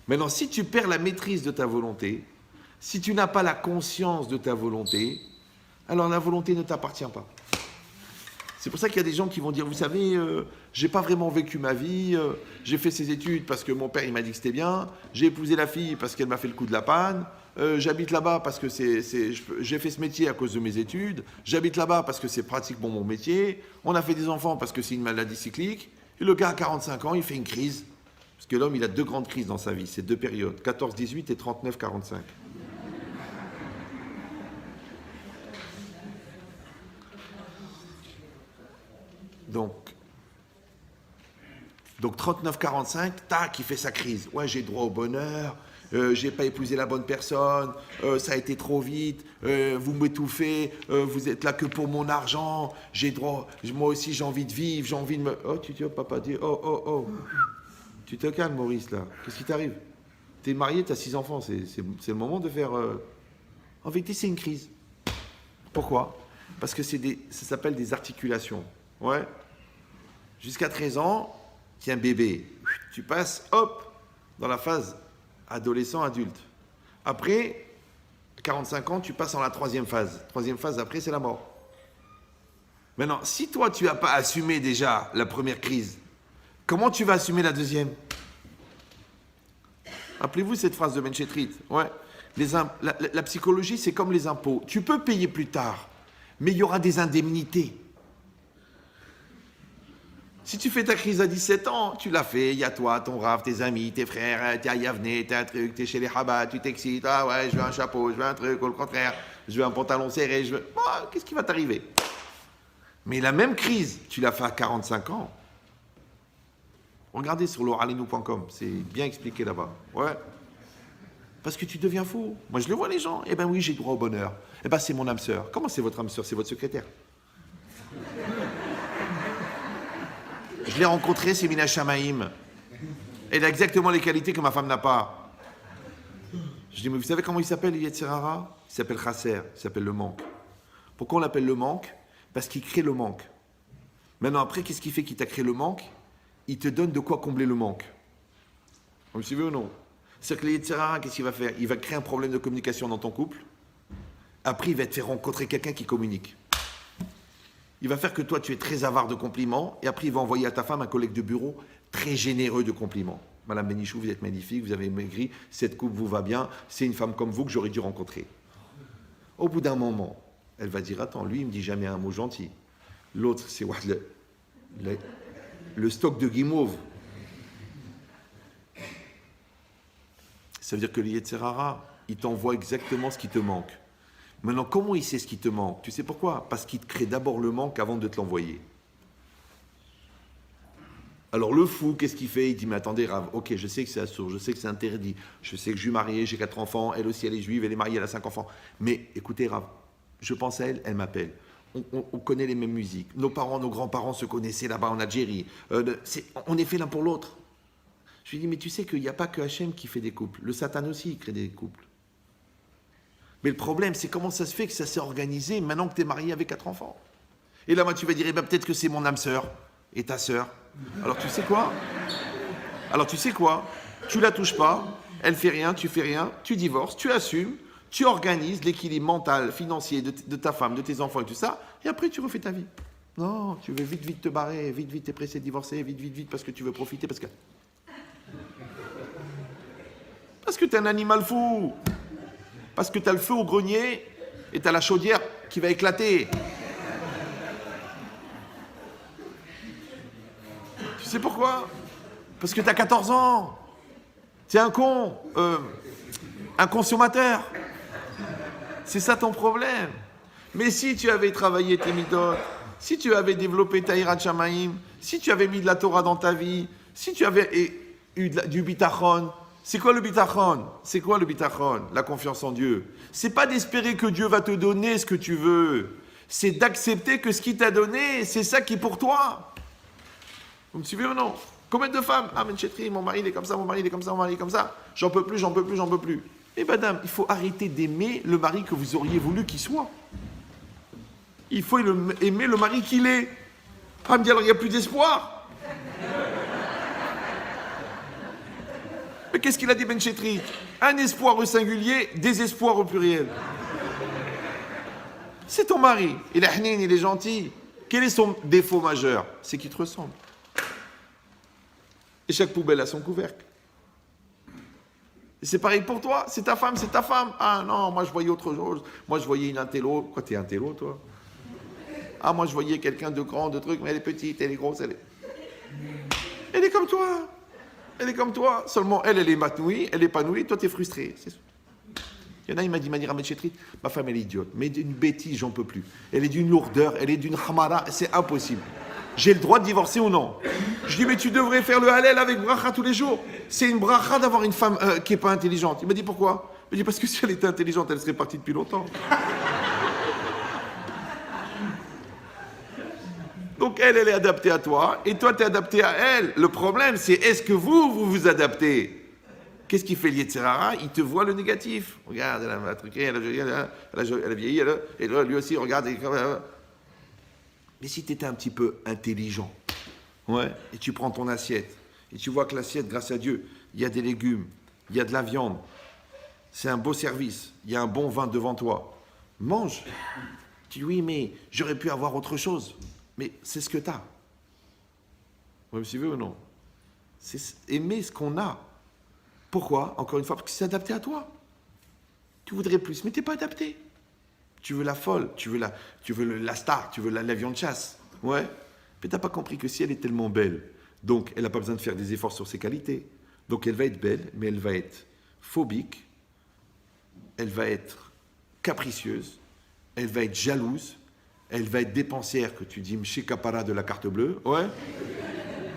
Maintenant, si tu perds la maîtrise de ta volonté, si tu n'as pas la conscience de ta volonté, alors la volonté ne t'appartient pas. C'est pour ça qu'il y a des gens qui vont dire, vous savez, j'ai pas vraiment vécu ma vie, j'ai fait ces études parce que mon père il m'a dit que c'était bien, j'ai épousé la fille parce qu'elle m'a fait le coup de la panne, j'habite là-bas parce que j'ai fait ce métier à cause de mes études, j'habite là-bas parce que c'est pratique pour mon métier, on a fait des enfants parce que c'est une maladie cyclique, et le gars à 45 ans, il fait une crise, parce que l'homme il a 2 grandes crises dans sa vie, c'est 2 périodes, 14-18 et 39-45. Donc 39-45, tac, il fait sa crise. Ouais, j'ai droit au bonheur, j'ai pas épousé la bonne personne, ça a été trop vite, vous m'étouffez, vous êtes là que pour mon argent, j'ai droit, moi aussi j'ai envie de vivre, j'ai envie de me... Oh, tu dis, oh papa, dis, oh. Tu te calmes, Maurice, là. Qu'est-ce qui t'arrive? T'es marié, t'as 6 enfants, c'est le moment de faire... En vérité, c'est une crise. Pourquoi? Parce que ça s'appelle des articulations. Ouais. Jusqu'à 13 ans, tu es un bébé. Tu passes, hop, dans la phase adolescent-adulte. Après, 45 ans, tu passes dans la 3e phase. 3e phase, après, c'est la mort. Maintenant, si toi, tu n'as pas assumé déjà la première crise, comment tu vas assumer la 2e? Rappelez-vous cette phrase de Ben Chetrit. Ouais. La psychologie, c'est comme les impôts. Tu peux payer plus tard, mais il y aura des indemnités. Si tu fais ta crise à 17 ans, tu l'as fait, il y a toi, ton Rav, tes amis, tes frères, t'es à Yavne, t'es un truc, t'es chez les Chabad, tu t'excites, ah ouais, je veux un chapeau, je veux un truc, au contraire, je veux un pantalon serré, je veux... Oh, qu'est-ce qui va t'arriver? Mais la même crise, tu l'as fait à 45 ans. Regardez sur l'oralinou.com, c'est bien expliqué là-bas. Ouais. Parce que tu deviens fou. Moi, je le vois, les gens. Eh ben oui, j'ai droit au bonheur. Eh ben, c'est mon âme sœur. Comment c'est votre âme sœur? C'est votre secrétaire. Je l'ai rencontrée, c'est Mina Shamaïm. Elle a exactement les qualités que ma femme n'a pas. Je dis, mais vous savez comment il s'appelle, Yetzirara? Il s'appelle Chasser, il s'appelle le manque. Pourquoi on l'appelle le manque? Parce qu'il crée le manque. Maintenant, après, qu'est-ce qui fait qu'il t'a créé le manque? Il te donne de quoi combler le manque. Vous me suivez ou non? C'est-à-dire que le Yetzirara, qu'est-ce qu'il va faire? Il va créer un problème de communication dans ton couple. Après, il va te faire rencontrer quelqu'un qui communique. Il va faire que toi, tu es très avare de compliments. Et après, il va envoyer à ta femme un collègue de bureau très généreux de compliments. Madame Benichou, vous êtes magnifique, vous avez maigri, cette coupe vous va bien, c'est une femme comme vous que j'aurais dû rencontrer. Au bout d'un moment, elle va dire, attends, lui, il me dit jamais un mot gentil. L'autre, c'est le stock de guimauve. Ça veut dire que le Yetzirara, il t'envoie exactement ce qui te manque. Maintenant, comment il sait ce qui te manque? Tu sais pourquoi? Parce qu'il te crée d'abord le manque avant de te l'envoyer. Alors le fou, qu'est-ce qu'il fait? Il dit, mais attendez, Rav, ok, je sais que c'est assourd, je sais que c'est interdit, je sais que je suis marié, j'ai 4 enfants, elle aussi, elle est juive, elle est mariée, elle a 5 enfants. Mais écoutez, Rav, je pense à elle, elle m'appelle. On connaît les mêmes musiques. Nos parents, nos grands-parents se connaissaient là-bas en Algérie. On est fait l'un pour l'autre. Je lui dis, mais tu sais qu'il n'y a pas que Hachem qui fait des couples. Le Satan aussi, il crée des couples. Mais le problème, c'est comment ça se fait que ça s'est organisé maintenant que tu es marié avec 4 enfants. Et là, moi, tu vas dire, eh ben, peut-être que c'est mon âme sœur et ta sœur. Alors, tu sais quoi? Tu la touches pas, elle fait rien, tu fais rien, tu divorces, tu assumes, tu organises l'équilibre mental, financier de ta femme, de tes enfants et tout ça, et après, tu refais ta vie. Non, tu veux vite te barrer, vite, t'es pressé de divorcer, vite, parce que tu veux profiter, parce que t'es un animal fou. Parce que t'as le feu au grenier et t'as la chaudière qui va éclater. Tu sais pourquoi? Parce que t'as 14 ans. T'es un con. Un consommateur. C'est ça ton problème. Mais si tu avais travaillé tes midotes, si tu avais développé ta hirat shamaim, si tu avais mis de la Torah dans ta vie, si tu avais eu du bitachon. C'est quoi le bitachon? C'est quoi le bitachon? La confiance en Dieu. C'est pas d'espérer que Dieu va te donner ce que tu veux. C'est d'accepter que ce qu'il t'a donné, c'est ça qui est pour toi. Vous me suivez ou non? Combien de femmes? Ah, mais chérie, mon mari il est comme ça, mon mari il est comme ça, mon mari il est comme ça. J'en peux plus. Eh madame, il faut arrêter d'aimer le mari que vous auriez voulu qu'il soit. Il faut aimer le mari qu'il est. Ah, me dit alors il n'y a plus d'espoir. Mais qu'est-ce qu'il a dit Ben Chetri? Un espoir au singulier, désespoir au pluriel. C'est ton mari. Il est hnin, il est gentil. Quel est son défaut majeur? C'est qu'il te ressemble. Et chaque poubelle a son couvercle. Et c'est pareil pour toi. C'est ta femme, c'est ta femme. Ah non, moi je voyais autre chose. Moi je voyais une intello. Quoi, t'es intello, toi? Ah, moi je voyais quelqu'un de grand, de truc, mais elle est petite, elle est grosse, elle est comme toi. Elle est comme toi, seulement elle est épanouie, toi t'es frustré. Il y en a, il m'a dit, Ramet Chetrit, ma femme elle est idiote, mais d'une bêtise, j'en peux plus. Elle est d'une lourdeur, elle est d'une khamara, c'est impossible. J'ai le droit de divorcer ou non? Je dis, mais tu devrais faire le halal avec bracha tous les jours. C'est une bracha d'avoir une femme qui n'est pas intelligente. Il m'a dit, pourquoi? Il m'a dit, parce que si elle était intelligente, elle serait partie depuis longtemps. Donc elle est adaptée à toi, et toi, tu es adapté à elle. Le problème, c'est est-ce que vous vous adaptez? Qu'est-ce qu'il fait l'Yetzirara? Il te voit le négatif. Regarde, elle a truqué, elle a vieilli, et là, lui aussi, regarde. Mais si tu étais un petit peu intelligent, ouais, et tu prends ton assiette, et tu vois que l'assiette, grâce à Dieu, il y a des légumes, il y a de la viande, c'est un beau service, il y a un bon vin devant toi, mange. Tu dis, oui, mais j'aurais pu avoir autre chose. Mais c'est ce que tu as. Même si tu veux ou non. C'est aimer ce qu'on a. Pourquoi? Encore une fois, parce que c'est adapté à toi. Tu voudrais plus, mais tu n'es pas adapté. Tu veux la folle, tu veux la star, tu veux l'avion de chasse. Ouais. Mais tu n'as pas compris que si elle est tellement belle, donc elle n'a pas besoin de faire des efforts sur ses qualités. Donc elle va être belle, mais elle va être phobique, elle va être capricieuse, elle va être jalouse, elle va être dépensière, que tu dis Mché Kapara de la carte bleue. Ouais.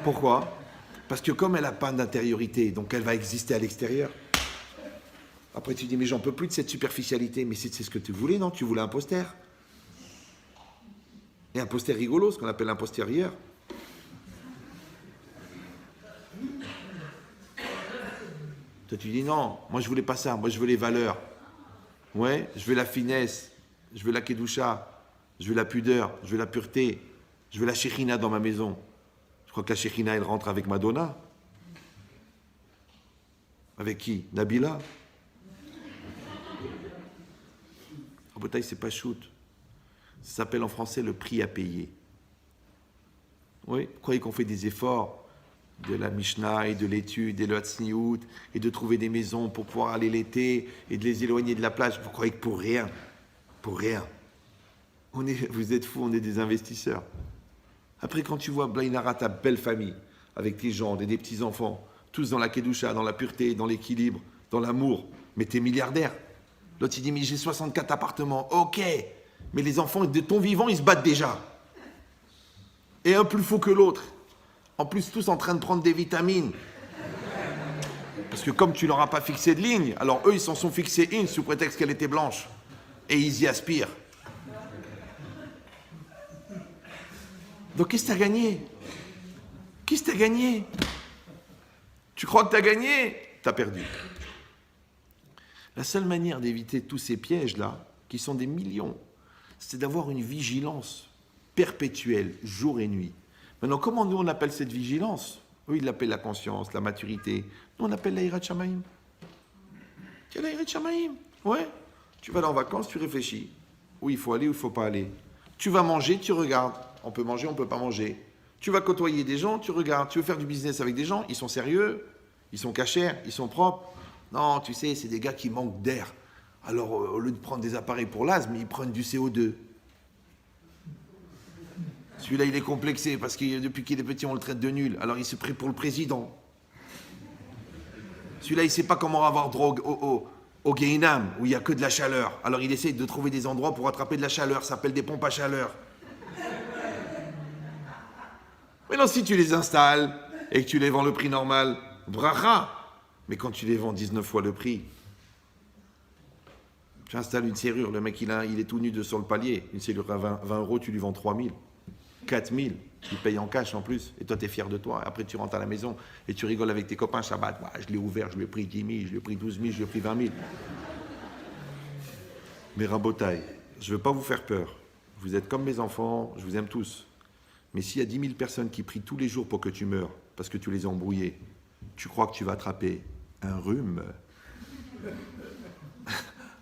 Pourquoi? Parce que comme elle n'a pas d'intériorité, donc elle va exister à l'extérieur. Après tu dis, mais j'en peux plus de cette superficialité. Mais c'est ce que tu voulais, non? Tu voulais un poster. Et un poster rigolo, ce qu'on appelle un postérieur. Toi tu dis, non, moi je voulais pas ça, moi je veux les valeurs. Ouais, je veux la finesse, je veux la kedusha, je veux la pudeur, je veux la pureté, je veux la shechina dans ma maison. Je crois que la shechina, elle rentre avec Madonna. Avec qui? Nabila. En bataille, c'est pas shoot. Ça s'appelle en français le prix à payer. Oui, vous croyez qu'on fait des efforts de la Mishnah et de l'étude et le Hatzniout et de trouver des maisons pour pouvoir aller l'été et de les éloigner de la plage? Vous croyez que pour rien? Pour rien. Vous êtes fous, on est des investisseurs. Après, quand tu vois Blainara, ta belle famille, avec tes gens, des petits-enfants, tous dans la kedusha, dans la pureté, dans l'équilibre, dans l'amour, mais t'es milliardaire. L'autre, il dit, mais j'ai 64 appartements. Ok, mais les enfants de ton vivant, ils se battent déjà. Et un plus fou que l'autre. En plus, tous en train de prendre des vitamines. Parce que comme tu leur as pas fixé de ligne, alors eux, ils s'en sont fixés une sous prétexte qu'elle était blanche. Et ils y aspirent. Donc qu'est-ce que tu as gagné? Qu'est-ce que tu as gagné? Tu crois que tu as gagné? Tu as perdu. La seule manière d'éviter tous ces pièges-là, qui sont des millions, c'est d'avoir une vigilance perpétuelle, jour et nuit. Maintenant, comment nous on appelle cette vigilance? Eux, ils l'appellent la conscience, la maturité. Nous, on appelle la Hirat Shamaim. Tu as la Hirat Shamaim? Ouais. Tu vas aller en vacances, tu réfléchis. Où il faut aller, où il ne faut pas aller. Tu vas manger, tu regardes. On peut manger, on ne peut pas manger. Tu vas côtoyer des gens, tu regardes. Tu veux faire du business avec des gens, ils sont sérieux, ils sont cachers, ils sont propres. Non, tu sais, c'est des gars qui manquent d'air. Alors, au lieu de prendre des appareils pour l'asthme, ils prennent du CO2. Celui-là, il est complexé parce que depuis qu'il est petit, on le traite de nul. Alors, il se prie pour le président. Celui-là, il ne sait pas comment avoir drogue au Guéhinam, où il n'y a que de la chaleur. Alors, il essaie de trouver des endroits pour attraper de la chaleur. Ça s'appelle des pompes à chaleur. Mais non, si tu les installes et que tu les vends le prix normal, bracha. Mais quand tu les vends 19 fois le prix, tu installes une serrure, le mec il est tout nu sur le palier. Une serrure à 20 euros, tu lui vends 3 000, 4 000, tu payes en cash en plus. Et toi, tu es fier de toi. Après, tu rentres à la maison et tu rigoles avec tes copains Shabbat. Ouais, je l'ai ouvert, je lui ai pris 10 000, je lui ai pris 12 000, je lui ai pris 20 000. Mais rabotaille, je ne veux pas vous faire peur. Vous êtes comme mes enfants, je vous aime tous. Mais s'il y a 10 000 personnes qui prient tous les jours pour que tu meurs, parce que tu les as embrouillés, tu crois que tu vas attraper un rhume,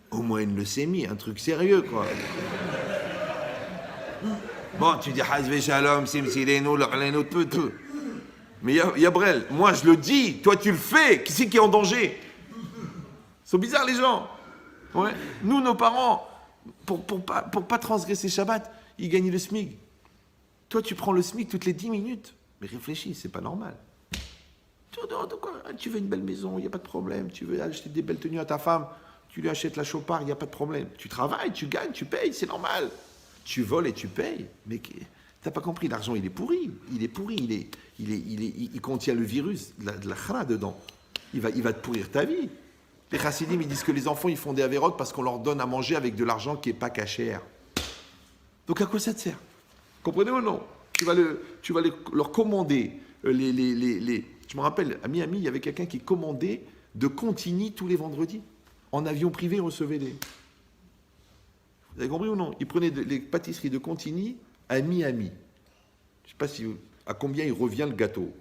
au moins une leucémie, un truc sérieux, quoi. Bon, tu dis, Hazve Shalom, Simsileno, Lorleno, tout. Mais Yabrel, moi je le dis, toi tu le fais, qui c'est qui est en danger? Ils sont bizarres les gens. Ouais. Nous, nos parents, pour pas transgresser Shabbat, ils gagnent le SMIC. Toi, tu prends le SMIC toutes les 10 minutes. Mais réfléchis, c'est pas normal. Tu veux une belle maison, il n'y a pas de problème. Tu veux acheter des belles tenues à ta femme, tu lui achètes la chopard, il n'y a pas de problème. Tu travailles, tu gagnes, tu payes, c'est normal. Tu voles et tu payes. Mais T'as pas compris, l'argent, il est pourri. Il contient le virus, de la khara dedans. Il va te pourrir ta vie. Les chassidim, ils disent que les enfants, ils font des avérotes parce qu'on leur donne à manger avec de l'argent qui n'est pas cachère. Donc à quoi ça te sert? Comprenez ou non? Tu vas leur commander je me rappelle, à Miami, il y avait quelqu'un qui commandait de Contini tous les vendredis. En avion privé, il recevait des... Vous avez compris ou non? Il prenait les pâtisseries de Contini à Miami. Je ne sais pas à combien il revient le gâteau.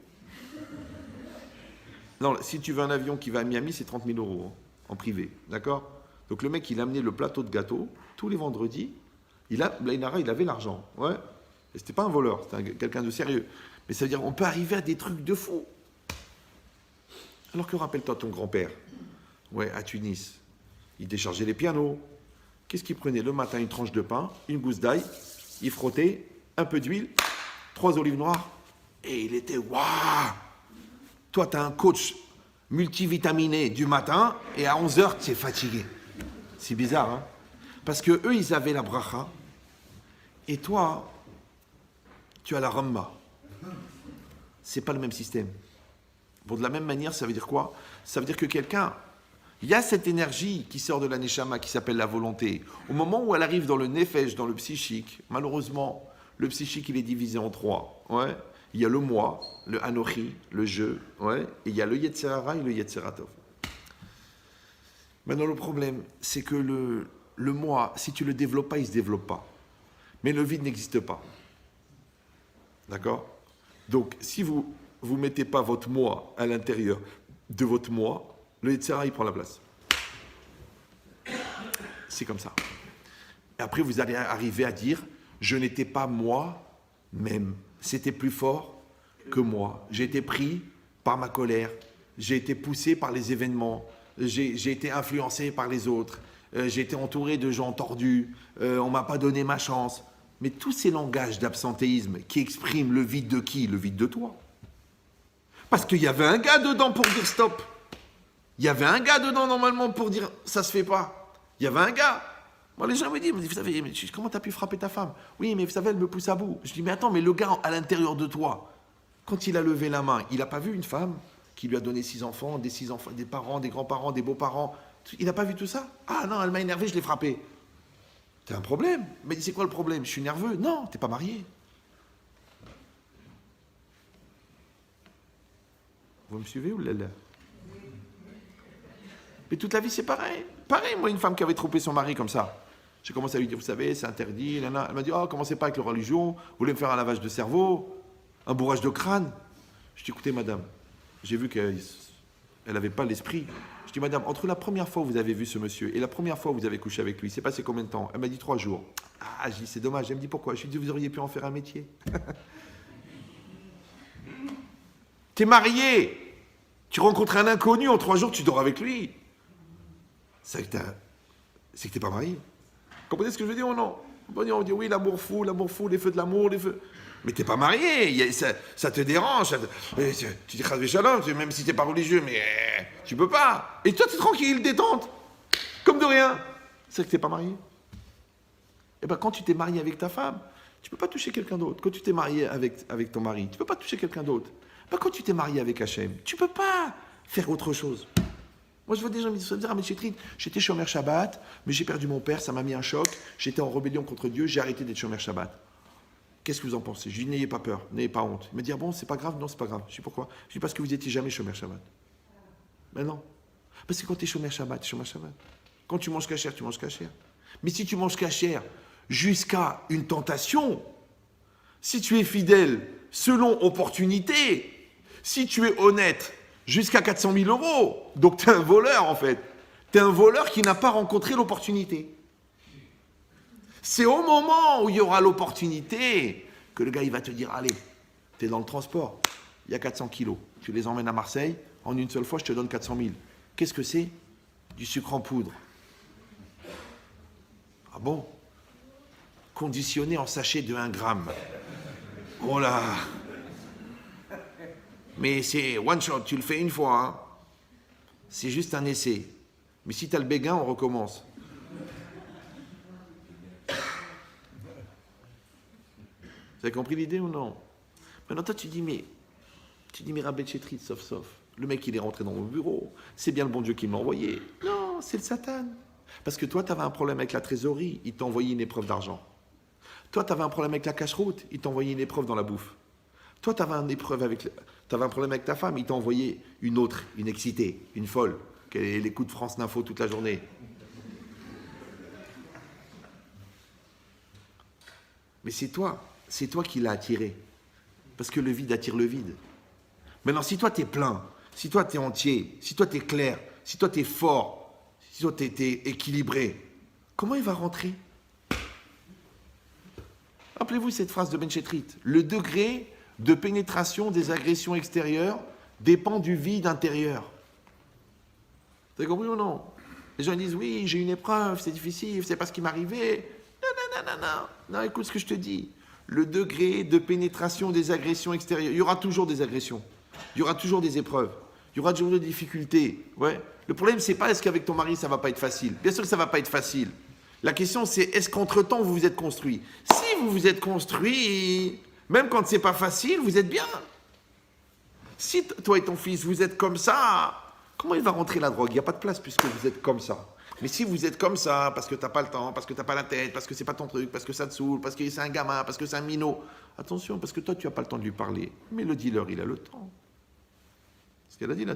Non, si tu veux un avion qui va à Miami, c'est 30 000 euros hein, en privé. D'accord? Donc le mec, il a amené le plateau de gâteaux tous les vendredis. Il avait l'argent. Ouais. Et c'était pas un voleur, c'était quelqu'un de sérieux. Mais ça veut dire qu'on peut arriver à des trucs de fou. Alors que rappelle-toi ton grand-père, ouais, à Tunis, il déchargeait les pianos. Qu'est-ce qu'il prenait le matin? Une tranche de pain, une gousse d'ail, il frottait, un peu d'huile, 3 olives noires, et il était waouh! Toi, tu as un coach multivitaminé du matin, et à 11h, tu es fatigué. C'est bizarre, hein? Parce que eux, ils avaient la bracha, et toi, tu as la ramma. C'est pas le même système. Bon, de la même manière, ça veut dire quoi? Ça veut dire que quelqu'un, il y a cette énergie qui sort de la neshama qui s'appelle la volonté. Au moment où elle arrive dans le nefesh, dans le psychique, malheureusement, le psychique, il est divisé en 3. Ouais. Il y a le moi, le anochi, le je, ouais, et il y a le yetzer hara et le yetzer hatov. Maintenant, le problème, c'est que le moi, si tu ne le développes pas, il ne se développe pas. Mais le vide n'existe pas. D'accord? Donc, si vous ne mettez pas votre moi à l'intérieur de votre moi, le yetzer hara, il prend la place. C'est comme ça. Et après, vous allez arriver à dire, je n'étais pas moi-même. C'était plus fort que moi. J'ai été pris par ma colère. J'ai été poussé par les événements. J'ai été influencé par les autres. J'ai été entouré de gens tordus. On ne m'a pas donné ma chance. Mais tous ces langages d'absentéisme qui expriment le vide de qui? Le vide de toi. Parce qu'il y avait un gars dedans pour dire stop. Il y avait un gars dedans normalement pour dire ça se fait pas. Il y avait un gars. Moi, les gens me disent, vous savez, mais comment tu as pu frapper ta femme? Oui, mais vous savez, elle me pousse à bout. Je dis, mais attends, mais le gars à l'intérieur de toi, quand il a levé la main, il n'a pas vu une femme qui lui a donné 6 enfants, des parents, des grands-parents, des beaux-parents. Il n'a pas vu tout ça? Ah non, elle m'a énervé, je l'ai frappé. T'as un problème? Mais c'est quoi le problème? Je suis nerveux? Non, t'es pas marié. Vous me suivez ou là? Mais toute la vie, c'est pareil. Pareil, moi, une femme qui avait trompé son mari comme ça. J'ai commencé à lui dire, vous savez, c'est interdit. Nana. Elle m'a dit, oh, commencez pas avec la religion. Vous voulez me faire un lavage de cerveau, un bourrage de crâne. Je dis, écoutez, madame, j'ai vu qu'elle n'avait pas l'esprit. Je dis, madame, entre la première fois où vous avez vu ce monsieur et la première fois où vous avez couché avec lui, c'est passé combien de temps? Elle m'a dit 3 jours. Ah, je dis, c'est dommage. Elle me dit, pourquoi? Je lui ai dit, vous auriez pu en faire un métier. T'es marié. Tu rencontres un inconnu, en 3 jours, tu dors avec lui. C'est que t'es pas marié. Comprenez ce que je veux dire ou non? On dit oui, l'amour fou, les feux de l'amour, les feux. Mais t'es pas marié, ça te dérange. Tu dis Chas Shalom, même si t'es pas religieux, mais tu peux pas. Et toi, t'es tranquille, détente, comme de rien. C'est que t'es pas marié. Et bien, quand tu t'es marié avec ta femme, tu peux pas toucher quelqu'un d'autre. Quand tu t'es marié avec ton mari, tu peux pas toucher quelqu'un d'autre. Ben, quand tu t'es marié avec Hachem, tu peux pas faire autre chose. Moi, je vois des gens me dire, ah, mais Chétrine, j'étais Shomer Shabbat, mais j'ai perdu mon père, ça m'a mis un choc, j'étais en rébellion contre Dieu, j'ai arrêté d'être Shomer Shabbat. Qu'est-ce que vous en pensez? Je lui dis, n'ayez pas peur, n'ayez pas honte. Il me dit, ah bon, c'est pas grave? Non, c'est pas grave. Je dis, pourquoi? Je dis, parce que vous n'étiez jamais Shomer Shabbat. Ben non. Parce que quand tu es Shomer Shabbat, tu es Shomer Shabbat. Quand tu manges cachère, tu manges cachère. Mais si tu manges cachère jusqu'à une tentation, si tu es fidèle selon opportunité, si tu es honnête, jusqu'à 400 000 euros. Donc, tu es un voleur, en fait. Tu es un voleur qui n'a pas rencontré l'opportunité. C'est au moment où il y aura l'opportunité que le gars, il va te dire, allez, tu es dans le transport, il y a 400 kilos. Tu les emmènes à Marseille, en une seule fois, je te donne 400 000. Qu'est-ce que c'est? Du sucre en poudre. Ah bon? Conditionné en sachet de 1 gramme. Oh là! Mais c'est one shot, tu le fais une fois. Hein. C'est juste un essai. Mais si tu as le béguin, on recommence. Vous avez compris l'idée ou non? Maintenant, toi, tu dis, mais Rabbi Chetrit, sauf. Le mec, il est rentré dans mon bureau. C'est bien le bon Dieu qui m'a envoyé. Non, c'est le Satan. Parce que toi, tu avais un problème avec la trésorerie, il t'a envoyé une épreuve d'argent. Toi, tu avais un problème avec la cache-route, il t'a envoyé une épreuve dans la bouffe. Toi, tu avais un problème avec ta femme, il t'a envoyé une autre, une excitée, une folle, qui écoute France Info toute la journée. Mais c'est toi qui l'as attiré. Parce que le vide attire le vide. Maintenant, si toi, tu es plein, si toi, tu es entier, si toi, tu es clair, si toi, tu es fort, si toi, tu es équilibré, comment il va rentrer? Rappelez-vous cette phrase de Ben Chetrit. Le degré de pénétration des agressions extérieures dépend du vide intérieur. Vous avez compris ou non? Les gens disent, oui, j'ai une épreuve, c'est difficile, c'est pas ce qui m'est arrivé. Non, écoute ce que je te dis. Le degré de pénétration des agressions extérieures, il y aura toujours des agressions, il y aura toujours des épreuves, il y aura toujours des difficultés. Ouais. Le problème, c'est pas est-ce qu'avec ton mari, ça va pas être facile. Bien sûr que ça va pas être facile. La question, c'est est-ce qu'entre-temps, vous vous êtes construit? Si vous vous êtes construit, même quand c'est pas facile, vous êtes bien. Si toi et ton fils, vous êtes comme ça, comment il va rentrer la drogue? Il n'y a pas de place puisque vous êtes comme ça. Mais si vous êtes comme ça, parce que tu n'as pas le temps, parce que tu n'as pas la tête, parce que c'est pas ton truc, parce que ça te saoule, parce que c'est un gamin, parce que c'est un minot, attention, parce que toi, tu n'as pas le temps de lui parler. Mais le dealer, il a le temps. C'est ce qu'elle a dit la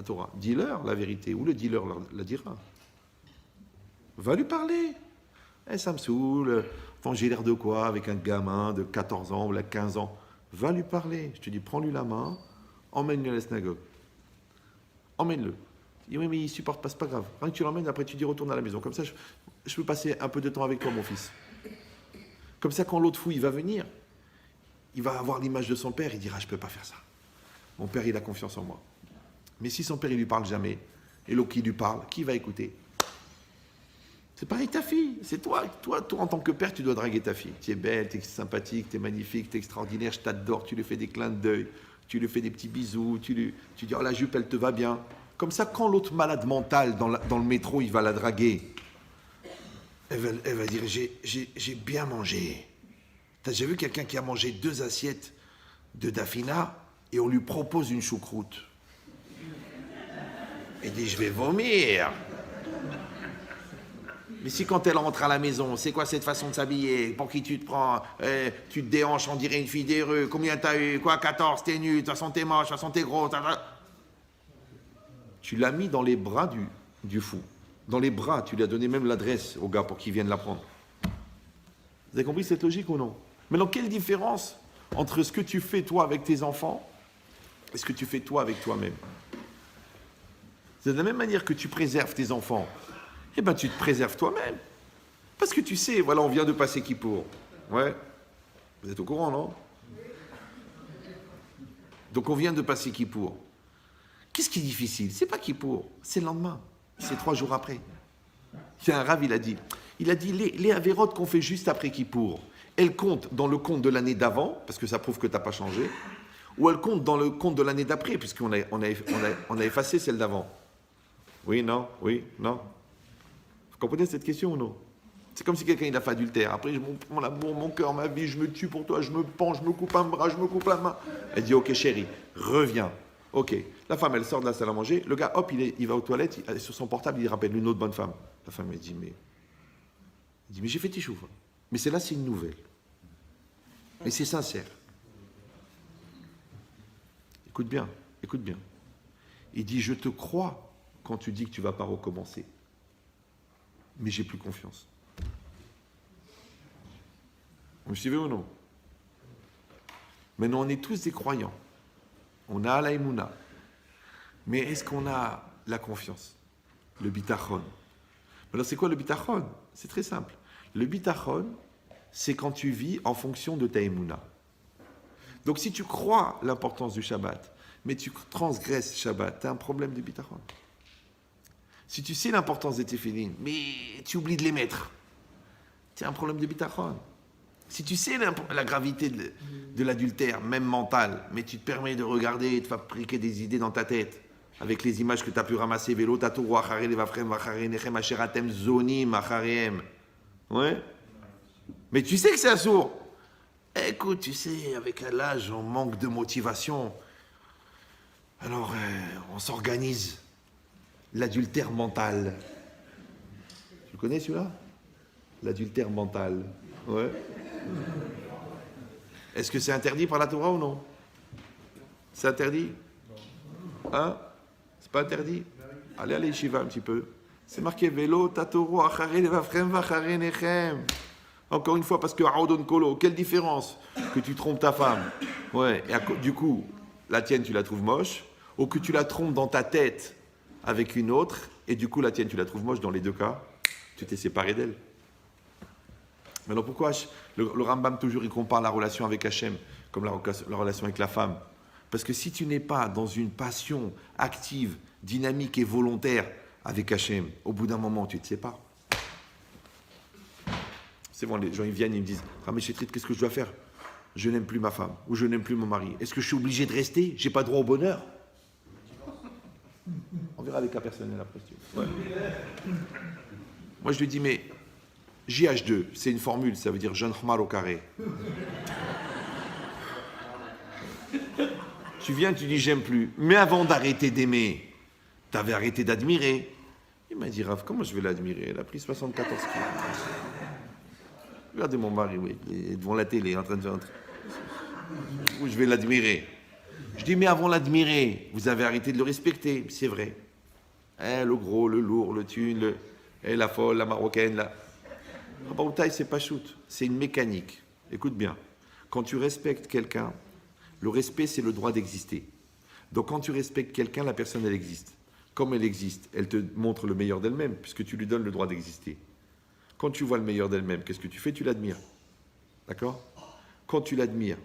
Torah. Dealer, la vérité, ou le dealer la dira. Va lui parler. Ça me saoule. Enfin, j'ai l'air de quoi avec un gamin de 14 ans ou de 15 ans? Va lui parler. Je te dis, prends-lui la main, emmène-le à la synagogue. Emmène-le. Il dit, oui, mais il ne supporte pas, c'est pas grave. Rien que tu l'emmènes, après tu dis retourne à la maison. Comme ça, je peux passer un peu de temps avec toi, mon fils. Comme ça, quand l'autre fou, il va venir, il va avoir l'image de son père, il dira, je ne peux pas faire ça. Mon père, il a confiance en moi. Mais si son père, il ne lui parle jamais, et l'autre qui lui parle, qui va écouter? C'est pareil ta fille, c'est toi, en tant que père, tu dois draguer ta fille. Tu es belle, tu es sympathique, tu es magnifique, tu es extraordinaire, je t'adore, tu lui fais des clins d'œil, tu lui fais des petits bisous, tu dis, oh la jupe, elle te va bien. Comme ça, quand l'autre malade mental dans le métro, il va la draguer, elle va dire, j'ai bien mangé. T'as déjà vu quelqu'un qui a mangé 2 assiettes de dafina et on lui propose une choucroute? Il dit, je vais vomir. Mais si quand elle rentre à la maison, c'est quoi cette façon de s'habiller? Pour qui tu te prends? Tu te déhanches, on dirait une fille des rues. Combien t'as eu? Quoi, 14, t'es nu, de toute façon t'es moche, de toute façon t'es gros. Tu l'as mis dans les bras du fou. Dans les bras, tu lui as donné même l'adresse au gars pour qu'il vienne la prendre. Vous avez compris cette logique ou non? Maintenant, quelle différence entre ce que tu fais toi avec tes enfants et ce que tu fais toi avec toi-même? C'est de la même manière que tu préserves tes enfants. Eh bien, tu te préserves toi-même. Parce que tu sais, voilà, on vient de passer Kippour. Ouais. Vous êtes au courant, non? Donc, on vient de passer Kippour. Qu'est-ce qui est difficile? C'est pas Kippour, c'est le lendemain. C'est 3 jours après. Il y a un rav, il a dit, les avérotes qu'on fait juste après Kippour, elles comptent dans le compte de l'année d'avant, parce que ça prouve que tu n'as pas changé, ou elles comptent dans le compte de l'année d'après, puisqu'on a effacé celle d'avant. Oui, non, Vous comprenez cette question ou non? C'est comme si quelqu'un il a fait adultère. Après, mon amour, mon cœur, ma vie, je me tue pour toi, je me pends, je me coupe un bras, je me coupe la main. Elle dit, ok chérie, reviens. Ok. La femme, elle sort de la salle à manger. Le gars, hop, il va aux toilettes, sur son portable, il rappelle une autre bonne femme. La femme, elle dit, mais j'ai fait tishouf. Mais celle-là, c'est une nouvelle. Mais c'est sincère. Écoute bien. Il dit, je te crois quand tu dis que tu ne vas pas recommencer. Mais j'ai plus confiance. Vous me suivez ou non? Maintenant, on est tous des croyants. On a la émouna. Mais est-ce qu'on a la confiance? Le bitachon. Alors, c'est quoi le bitachon? C'est très simple. Le bitachon, c'est quand tu vis en fonction de ta émouna. Donc, si tu crois l'importance du Shabbat, mais tu transgresses Shabbat, tu as un problème de bitachon. Si tu sais l'importance des téfilines, mais tu oublies de les mettre, tu as un problème de bitachon. Si tu sais la gravité de l'adultère, même mental, mais tu te permets de regarder et de fabriquer des idées dans ta tête, avec les images que tu as pu ramasser, vélo, tatou, acharé, levafrem, vacharé, nechem, acheratem, zonim, acharem. Ouais. Mais tu sais que c'est assourd. écoute, tu sais, avec l'âge, on manque de motivation. Alors, on s'organise. L'adultère mental. Tu connais celui-là? L'adultère mental. Ouais. Est-ce que c'est interdit par la Torah ou non? C'est interdit? Hein? C'est pas interdit? Allez à l'Yeshiva un petit peu. C'est marqué Vélo, Tatoro, Acharé, Levavchem, Vacharé, Nechem. Encore une fois, parce que Aodon Kolo, quelle différence que tu trompes ta femme? Ouais, et du coup, la tienne, tu la trouves moche, ou que tu la trompes dans ta tête avec une autre, et du coup, la tienne, tu la trouves moche, dans les deux cas, tu t'es séparé d'elle. Maintenant, pourquoi le Rambam, toujours, il compare la relation avec Hachem comme la relation avec la femme? Parce que si tu n'es pas dans une passion active, dynamique et volontaire avec Hachem, au bout d'un moment, tu te sépares. C'est bon, les gens ils viennent et ils me disent « Ramé Chétrit, qu'est-ce que je dois faire? Je n'aime plus ma femme ou je n'aime plus mon mari. Est-ce que je suis obligé de rester? J'ai pas droit au bonheur ?» On verra les cas personnels après. Ouais. Moi, je lui dis « Mais JH2, c'est une formule, ça veut dire jeune khmar au carré. » Tu viens, tu dis « J'aime plus. » Mais avant d'arrêter d'aimer, tu avais arrêté d'admirer. Il m'a dit « Rav, comment je vais l'admirer? Elle a pris 74 kilos. » Regardez mon mari, oui, il est devant la télé, en train de faire un truc. Où je vais l'admirer. Je dis, mais avant l'admirer, vous avez arrêté de le respecter. C'est vrai. Le gros, le lourd, le thune, la folle, la marocaine, la... Raboutaï, c'est pas shoot, c'est une mécanique. Écoute bien. Quand tu respectes quelqu'un, le respect, c'est le droit d'exister. Donc quand tu respectes quelqu'un, la personne, elle existe. Comme elle existe, elle te montre le meilleur d'elle-même, puisque tu lui donnes le droit d'exister. Quand tu vois le meilleur d'elle-même, qu'est-ce que tu fais? Tu l'admires. D'accord? Quand tu l'admires,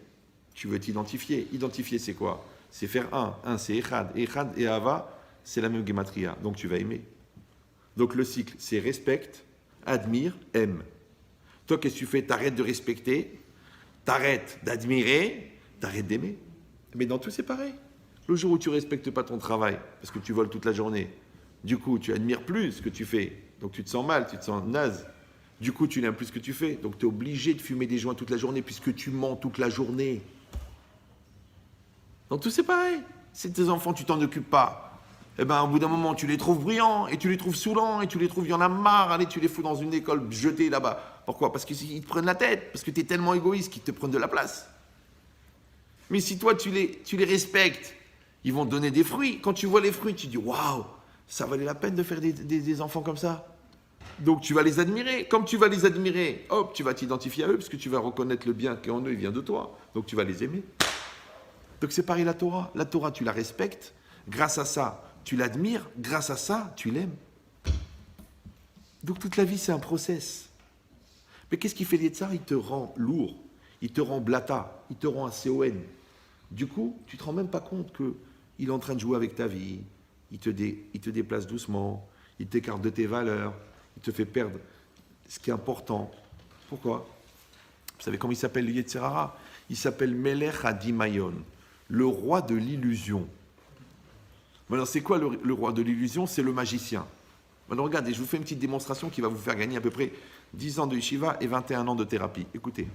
tu veux t'identifier. Identifier, c'est quoi? C'est faire un. Un, c'est Echad. Echad et Ava, c'est la même gematria. Donc tu vas aimer. Donc le cycle, c'est respecte, admire, aime. Toi, qu'est-ce que tu fais? T'arrêtes de respecter, t'arrêtes d'admirer, t'arrêtes d'aimer. Mais dans tout, c'est pareil. Le jour où tu ne respectes pas ton travail, parce que tu voles toute la journée, du coup, tu admires plus ce que tu fais. Donc tu te sens mal, tu te sens naze. Du coup, tu n'aimes plus ce que tu fais. Donc, tu es obligé de fumer des joints toute la journée puisque tu mens toute la journée. Donc, tout c'est pareil. Si tes enfants, tu t'en occupes pas, eh ben, au bout d'un moment, tu les trouves brillants et tu les trouves saoulants et tu les trouves, il y en a marre. Allez, tu les fous dans une école jetée là-bas. Pourquoi? Parce qu'ils te prennent la tête. Parce que tu es tellement égoïste qu'ils te prennent de la place. Mais si toi, tu les respectes, ils vont te donner des fruits. Quand tu vois les fruits, tu dis, waouh, ça valait la peine de faire des enfants comme ça. Donc tu vas les admirer. Comme tu vas les admirer, hop, tu vas t'identifier à eux parce que tu vas reconnaître le bien qui est en eux, il vient de toi. Donc tu vas les aimer. Donc c'est pareil la Torah. La Torah, tu la respectes. Grâce à ça, tu l'admires. Grâce à ça, tu l'aimes. Donc toute la vie, c'est un process. Mais qu'est-ce qui fait l'Yetzar? Il te rend lourd. Il te rend blata. Il te rend un CON. Du coup, tu ne te rends même pas compte qu'il est en train de jouer avec ta vie. Il te déplace doucement. Il t'écarte de tes valeurs. Il te fait perdre ce qui est important. Pourquoi? Vous savez comment il s'appelle le Yetzer Hara? Il s'appelle Melech Hadimayon, le roi de l'illusion. Maintenant, c'est quoi le roi de l'illusion? C'est le magicien. Maintenant, regardez, je vous fais une petite démonstration qui va vous faire gagner à peu près 10 ans de yeshiva et 21 ans de thérapie. Écoutez.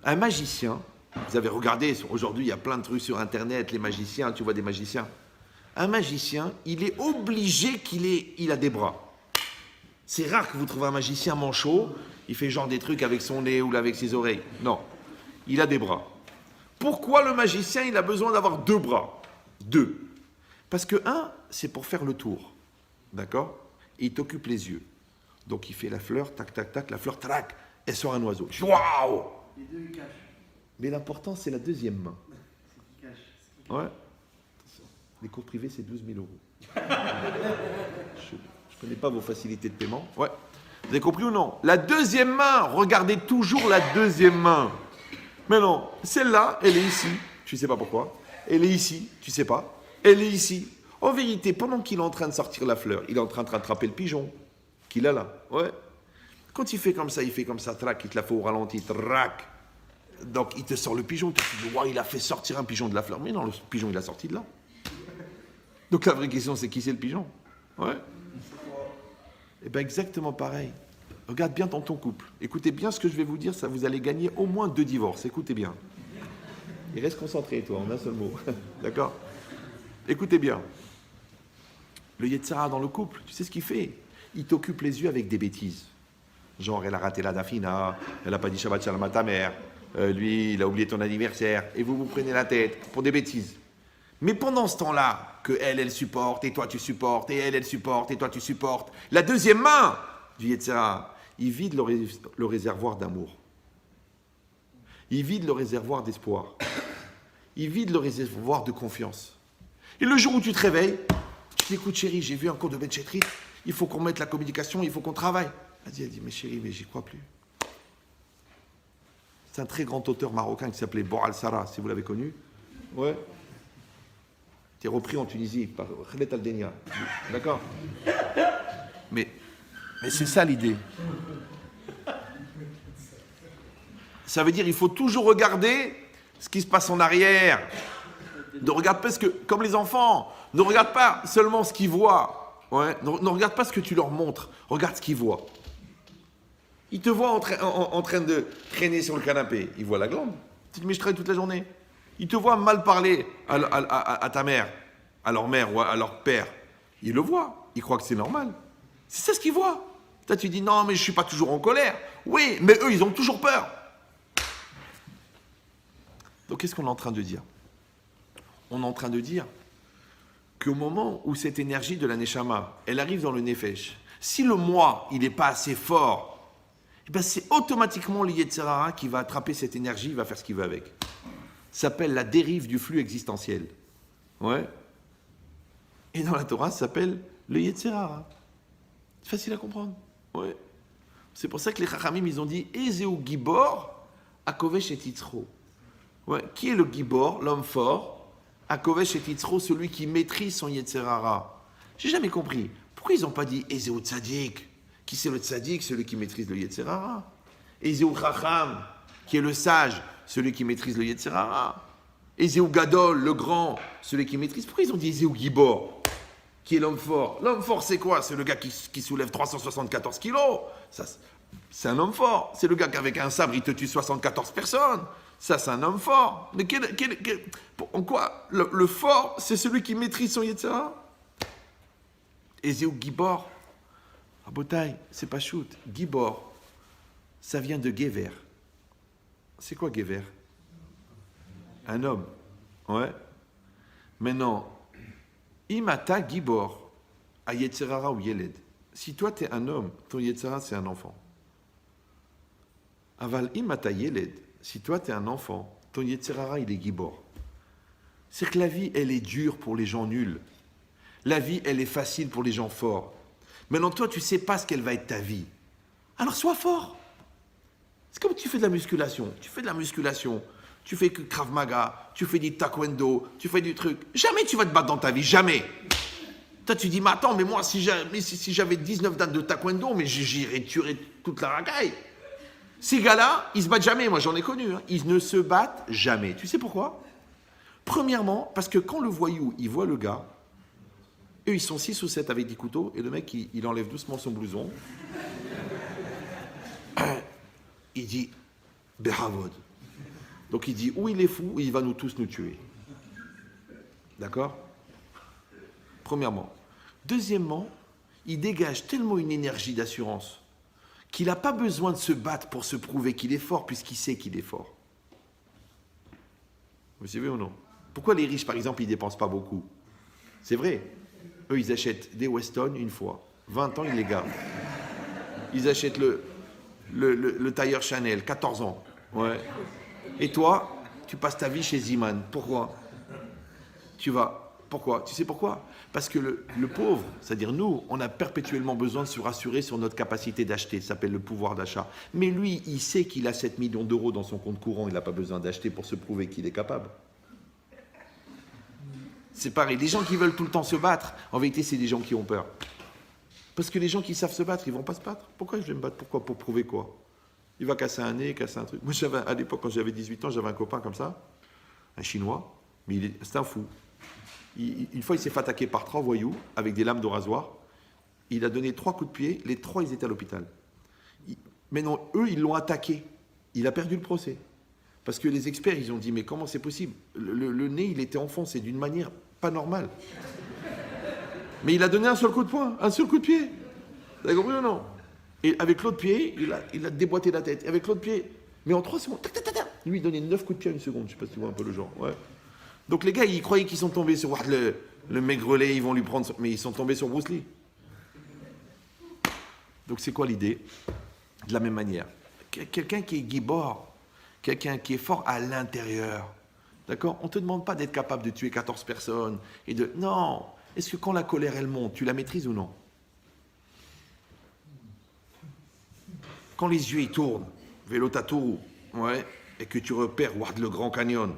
Un magicien, vous avez regardé, aujourd'hui, il y a plein de trucs sur Internet, les magiciens, tu vois des magiciens. Un magicien, il est obligé il a des bras. C'est rare que vous trouvez un magicien manchot, il fait genre des trucs avec son nez ou avec ses oreilles. Non, il a des bras. Pourquoi le magicien, il a besoin d'avoir 2 bras? 2. Parce que 1, c'est pour faire le tour. D'accord? Et il t'occupe les yeux. Donc il fait la fleur, tac, tac, tac, la fleur, tac, elle sort un oiseau. Waouh! Les 2, ils cachent. Mais l'important, c'est la deuxième main. C'est qui cache. Ouais. Les cours privés, c'est 12 000 €. Je ne connais pas vos facilités de paiement. Ouais. Vous avez compris ou non? La deuxième main, regardez toujours la deuxième main. Mais non, celle-là, elle est ici. Tu ne sais pas pourquoi. Elle est ici. Tu ne sais pas. Elle est ici. En vérité, pendant qu'il est en train de sortir la fleur, il est en train de rattraper le pigeon qu'il a là. Ouais. Quand il fait comme ça, trac, il te la fait au ralenti, trac. Donc, il te sort le pigeon. Tu te dis, wow, il a fait sortir un pigeon de la fleur. Mais non, le pigeon, il a sorti de là. Donc la vraie question, c'est qui c'est le pigeon? Ouais. Et bien exactement pareil. Regarde bien dans ton couple. Écoutez bien ce que je vais vous dire, ça vous allez gagner au moins 2 divorces. Écoutez bien. Et reste concentré, toi, en un seul mot. D'accord? Écoutez bien. Le Yetzirah dans le couple, tu sais ce qu'il fait? Il t'occupe les yeux avec des bêtises. Genre, elle a raté la dafina, elle n'a pas dit Shabbat Shalom à ta mère, lui, il a oublié ton anniversaire, et vous vous prenez la tête pour des bêtises. Mais pendant ce temps-là, que elle supporte, et toi tu supportes, et elle supporte, et toi tu supportes, la deuxième main du Yetzirah, il vide le réservoir d'amour. Il vide le réservoir d'espoir. Il vide le réservoir de confiance. Et le jour où tu te réveilles, tu dis, écoute chérie, j'ai vu un cours de Ben Chetrit, il faut qu'on mette la communication, il faut qu'on travaille. Elle dit, mais chérie, mais j'y crois plus. C'est un très grand auteur marocain qui s'appelait Boral Sarah, si vous l'avez connu. Ouais. Qui est repris en Tunisie par Khaled Al-Denia. D'accord? Mais c'est ça l'idée. Ça veut dire qu'il faut toujours regarder ce qui se passe en arrière. Ne regarde pas ce que, comme les enfants, ne regarde pas seulement ce qu'ils voient. Ouais. Ne regarde pas ce que tu leur montres. Regarde ce qu'ils voient. Ils te voient en train de traîner sur le canapé. Ils voient la glande. Tu te mets toute la journée. Ils te voient mal parler à ta mère, à leur mère ou à leur père. Ils le voient. Ils croient que c'est normal. C'est ça ce qu'ils voient. Toi, tu dis non, mais je ne suis pas toujours en colère. Oui, mais eux, ils ont toujours peur. Donc, qu'est-ce qu'on est en train de dire? On est en train de dire qu'au moment où cette énergie de la Neshama, elle arrive dans le Nefesh, si le moi, il n'est pas assez fort, eh ben c'est automatiquement le Yetzirah qui va attraper cette énergie, il va faire ce qu'il veut avec. Ça s'appelle la dérive du flux existentiel. Ouais. Et dans la Torah, ça s'appelle le Yetzirah. C'est facile à comprendre. Ouais. C'est pour ça que les Chachamim, ils ont dit Ezeu Gibor, Akovesh et Yitzro. Ouais. Qui est le Gibor, l'homme fort? Akovesh et Yitzro, celui qui maîtrise son Yetzirah. J'ai jamais compris. Pourquoi ils n'ont pas dit Ezeu Tzadik? Qui c'est le tzaddik, celui qui maîtrise le Yetzirah? Ezeu Chacham, qui est le sage, celui qui maîtrise le Yetzirah. Ezeu Gadol, le grand, celui qui maîtrise. Pourquoi ils ont dit Ezeu Gibor, qui est l'homme fort? L'homme fort, c'est quoi? C'est le gars qui soulève 374 kilos. Ça, c'est un homme fort. C'est le gars qu'avec un sabre, il te tue 74 personnes. Ça, c'est un homme fort. Mais en quoi le fort, c'est celui qui maîtrise son Yetzirah? Ezeu Gibor. Rabotai, c'est pas shoot. Gibor, ça vient de Gever. C'est quoi Gever? Un homme. Ouais. Maintenant, Imata Gibor, à Yetzirara ou Yeled. Si toi tu es un homme, ton Yetzirara c'est un enfant. Aval Imata Yeled, si toi tu es un enfant, ton Yetzirara il est Gibor. C'est que la vie elle est dure pour les gens nuls. La vie elle est facile pour les gens forts. Maintenant, toi, tu ne sais pas ce qu'elle va être ta vie. Alors, sois fort. C'est comme tu fais de la musculation. Tu fais de la musculation. Tu fais que Krav Maga. Tu fais du taekwondo. Tu fais du truc. Jamais tu vas te battre dans ta vie. Jamais. Toi, tu dis, mais attends, mais moi, si j'avais 19 dates de taekwondo, mais j'irais tuer toute la racaille. Ces gars-là, ils se battent jamais. Moi, j'en ai connu. Hein. Ils ne se battent jamais. Tu sais pourquoi? Premièrement, parce que quand le voyou, il voit le gars, eux, ils sont 6 ou 7 avec des couteaux, et le mec, il enlève doucement son blouson. Il dit, Behavod. Donc il dit, ou il est fou, ou il va nous tous nous tuer. D'accord? Premièrement. Deuxièmement, il dégage tellement une énergie d'assurance qu'il n'a pas besoin de se battre pour se prouver qu'il est fort, puisqu'il sait qu'il est fort. Vous savez ou non? Pourquoi les riches, par exemple, ils ne dépensent pas beaucoup? C'est vrai. Eux, ils achètent des Weston une fois. 20 ans, ils les gardent. Ils achètent le tailleur Chanel, 14 ans. Ouais. Et toi, tu passes ta vie chez Ziman. Pourquoi? Pourquoi? Tu sais pourquoi? Parce que le pauvre, c'est-à-dire nous, on a perpétuellement besoin de se rassurer sur notre capacité d'acheter. Ça s'appelle le pouvoir d'achat. Mais lui, il sait qu'il a 7 millions d'euros dans son compte courant. Il n'a pas besoin d'acheter pour se prouver qu'il est capable. C'est pareil, les gens qui veulent tout le temps se battre, en vérité, c'est des gens qui ont peur. Parce que les gens qui savent se battre, ils ne vont pas se battre. Pourquoi je vais me battre? Pourquoi? Pour prouver quoi? Il va casser un nez, casser un truc. Moi, à l'époque, quand j'avais 18 ans, j'avais un copain comme ça, un Chinois, mais c'est un fou. Une fois, il s'est fait attaquer par 3 voyous avec des lames de rasoir. Il a donné 3 coups de pied, les 3, ils étaient à l'hôpital. Mais non, eux, ils l'ont attaqué. Il a perdu le procès. Parce que les experts, ils ont dit, mais comment c'est possible? Le nez, il était enfoncé d'une manière pas normale. Mais il a donné un seul coup de poing, un seul coup de pied. Vous avez compris ou non? Et avec l'autre pied, il a déboîté la tête. Et avec l'autre pied, mais en 3 secondes, lui, il donnait 9 coups de pied en une seconde. Je sais pas si tu vois un peu le genre. Ouais. Donc les gars, ils croyaient qu'ils sont tombés sur le maigrelet, ils vont lui prendre... Mais ils sont tombés sur Bruce Lee. Donc c'est quoi l'idée? De la même manière. Quelqu'un qui est gibor, quelqu'un qui est fort à l'intérieur, d'accord? On ne te demande pas d'être capable de tuer 14 personnes et de... Non. Est-ce que quand la colère, elle monte, tu la maîtrises ou non? Quand les yeux, ils tournent, vélo tatou, ouais, et que tu repères le Grand Canyon.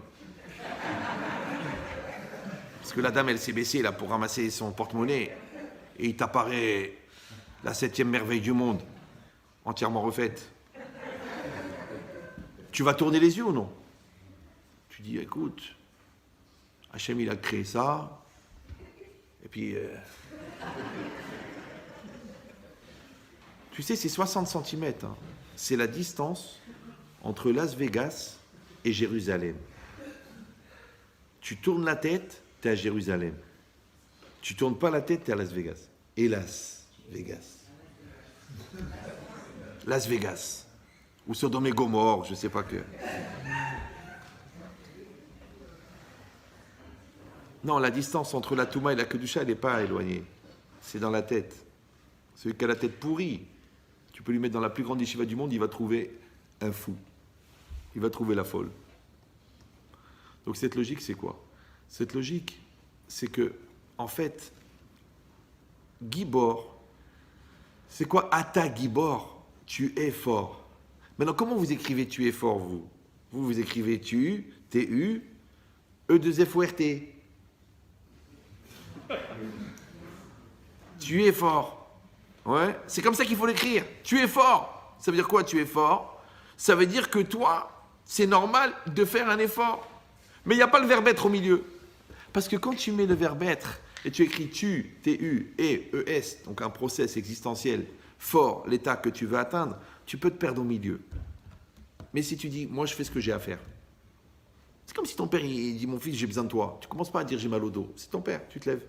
Parce que la dame, elle s'est baissée là pour ramasser son porte-monnaie et il t'apparaît la 7e merveille du monde, entièrement refaite. Tu vas tourner les yeux ou non? Tu dis, écoute, Hachem, il a créé ça, et puis... Tu sais, c'est 60 cm. Hein. C'est la distance entre Las Vegas et Jérusalem. Tu tournes la tête, tu es à Jérusalem. Tu tournes pas la tête, tu es à Las Vegas. Et Las Vegas. Las Vegas. Ou Sodome et Gomorre, je sais pas que. Non, la distance entre la Touma et la Kedusha, elle n'est pas éloignée. C'est dans la tête. Celui qui a la tête pourrie, tu peux lui mettre dans la plus grande yeshiva du monde, il va trouver un fou. Il va trouver la folle. Donc cette logique, c'est quoi? Cette logique, c'est que, en fait, Gibor, c'est quoi Ata Gibor? Tu es fort. Maintenant, comment vous écrivez tu es fort, vous? Vous écrivez tu, T-U, E-2-F-O-R-T. Tu es fort. Ouais, c'est comme ça qu'il faut l'écrire. Tu es fort. Ça veut dire quoi, tu es fort? Ça veut dire que toi, c'est normal de faire un effort. Mais il n'y a pas le verbe être au milieu. Parce que quand tu mets le verbe être et tu écris tu, T-U, et E-S, donc un process existentiel fort, l'état que tu veux atteindre, tu peux te perdre au milieu. Mais si tu dis, moi je fais ce que j'ai à faire. C'est comme si ton père il dit, mon fils, j'ai besoin de toi. Tu ne commences pas à dire, j'ai mal au dos. C'est ton père, tu te lèves.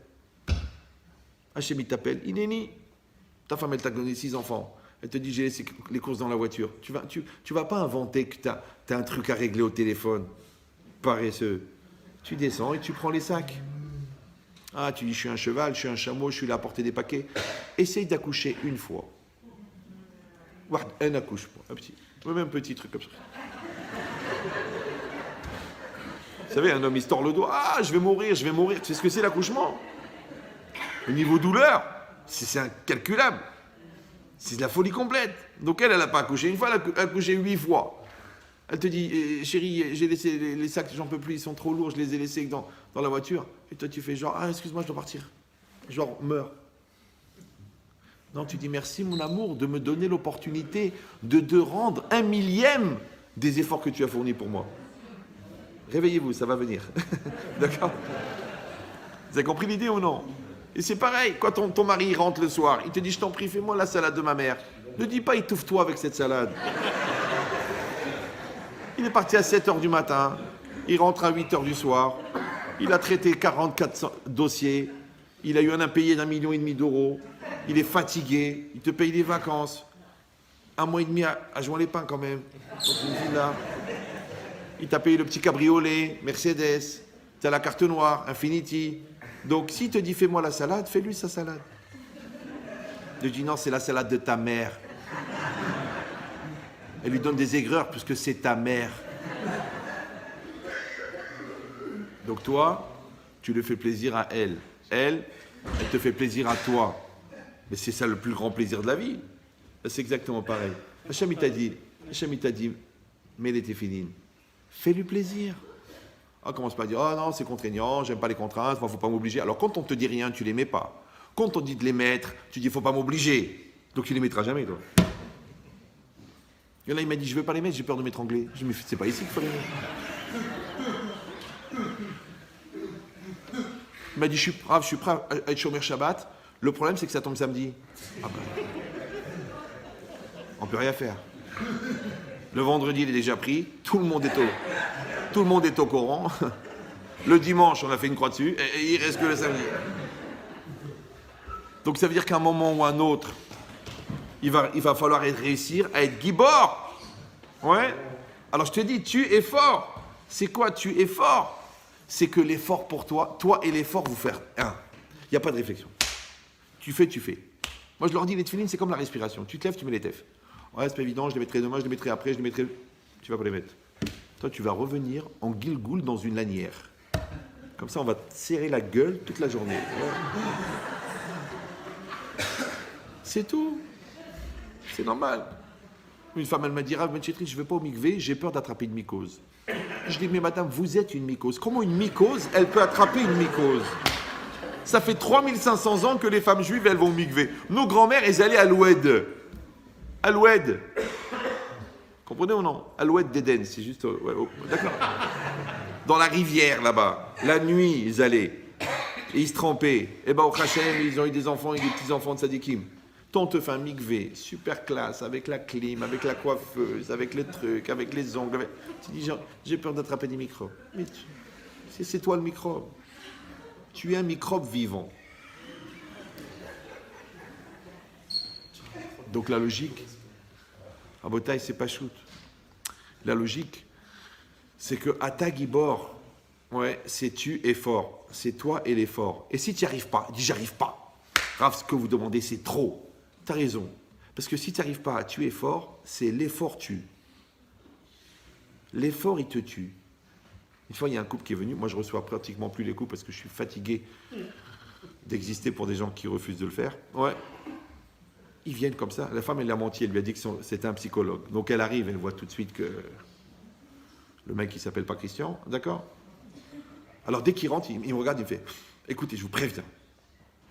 Hachem, il t'appelle, Inéni. Ta femme, elle t'a donné 6 enfants. Elle te dit, j'ai laissé les courses dans la voiture. Tu vas pas inventer que tu as un truc à régler au téléphone. Paresseux. Tu descends et tu prends les sacs. Ah, tu dis, je suis un cheval, je suis un chameau, je suis là à porter des paquets. Essaye d'accoucher une fois. Un accouchement, un petit. Même un petit truc comme ça. Vous savez, un homme, il se tord le doigt. Ah, je vais mourir, je vais mourir. Tu sais ce que c'est l'accouchement? Au niveau douleur, c'est incalculable. C'est de la folie complète. Donc elle n'a pas accouché une fois, elle a accouché 8 fois. Elle te dit, chérie, j'ai laissé les sacs, j'en peux plus, ils sont trop lourds, je les ai laissés dans la voiture. Et toi, tu fais genre, ah, excuse-moi, je dois partir. Genre, meurs. Non, tu dis, merci, mon amour, de me donner l'opportunité de te rendre 1/1000 des efforts que tu as fournis pour moi. Réveillez-vous, ça va venir. D'accord? Vous avez compris l'idée ou non? Et c'est pareil, quand ton mari rentre le soir, il te dit, je t'en prie, fais-moi la salade de ma mère. Ne dis pas, étouffe-toi avec cette salade. Il est parti à 7h du matin, il rentre à 8h du soir, il a traité 44 dossiers, il a eu un impayé d'1,5 million d'euros, il est fatigué, il te paye des vacances, 1 mois et demi à jouer les pains quand même, dans une villa. Il t'a payé le petit cabriolet, Mercedes, t'as la carte noire, Infinity. Donc s'il te dit fais-moi la salade, fais-lui sa salade. Il dit non, c'est la salade de ta mère. Elle lui donne des aigreurs puisque c'est ta mère. Donc toi, tu lui fais plaisir à elle. Elle te fait plaisir à toi. Mais c'est ça le plus grand plaisir de la vie. C'est exactement pareil. Hachem il t'a dit, mais elle était finie. Fais-lui plaisir. Ah, commence pas à dire, oh non, c'est contraignant, j'aime pas les contraintes, moi, faut pas m'obliger. Alors, quand on te dit rien, tu les mets pas. Quand on dit de les mettre, tu dis, faut pas m'obliger. Donc, tu les mettras jamais, toi. Et là, il m'a dit, je veux pas les mettre, j'ai peur de m'étrangler. Je me dis, c'est pas ici qu'il faut les mettre. Il m'a dit, je suis prêt à être chômeur Shabbat. Le problème, c'est que ça tombe samedi. Ah ben, on peut rien faire. Le vendredi, il est déjà pris. Tout le monde est au courant. Le dimanche, on a fait une croix dessus. Et il reste que le samedi. Donc ça veut dire qu'à un moment ou un autre, il va falloir réussir à être gibor. Ouais. Alors je te dis, tu es fort. C'est quoi tu es fort? C'est que l'effort pour toi et l'effort, vous faire un. Il n'y a pas de réflexion. Tu fais. Moi je leur dis, les tefilines, c'est comme la respiration. Tu te lèves, tu mets les tefs. Ouais, c'est pas évident, je les mettrai demain, je les mettrai après, je les mettrai... Tu vas pas les mettre. Toi, tu vas revenir en guilgoul dans une lanière. Comme ça, on va te serrer la gueule toute la journée. C'est tout. C'est normal. Une femme, elle m'a dit, Rav Menchetri, je ne vais pas au mikvé, j'ai peur d'attraper une mycose. Je dis, mais madame, vous êtes une mycose. Comment une mycose, elle peut attraper une mycose? Ça fait 3500 ans que les femmes juives, elles vont au mikvé. Nos grands-mères, elles allaient à l'Oued. À l'Oued. Comprenez ou non? À l'Oued d'Éden, c'est juste... Ouais, d'accord. Dans la rivière, là-bas. La nuit, ils allaient. Et ils se trempaient. Et ben, au Hachem, ils ont eu des enfants et des petits-enfants de Sadikim. Toi, on te fait un mikvé, super classe, avec la clim, avec la coiffeuse, avec le truc, avec les ongles. Tu dis, j'ai peur d'attraper des microbes. Mais c'est toi le microbe. Tu es un microbe vivant. Donc la logique, à Botaï, c'est pas shoot. La logique, c'est que Ata Gibor, ouais, c'est tu es fort. C'est toi et l'effort. Et si tu n'y arrives pas, dis j'arrive pas. Grave, ce que vous demandez, c'est trop. Tu as raison. Parce que si tu n'arrives pas à tuer fort, c'est l'effort tue. L'effort, il te tue. Une fois, il y a un couple qui est venu. Moi, je reçois pratiquement plus les couples parce que je suis fatigué d'exister pour des gens qui refusent de le faire. Ouais. Ils viennent comme ça. La femme, elle a menti. Elle lui a dit que c'était un psychologue. Donc, elle arrive. Elle voit tout de suite que le mec, il ne s'appelle pas Christian. D'accord? Alors, dès qu'il rentre, il me regarde. Il me fait « Écoutez, je vous préviens.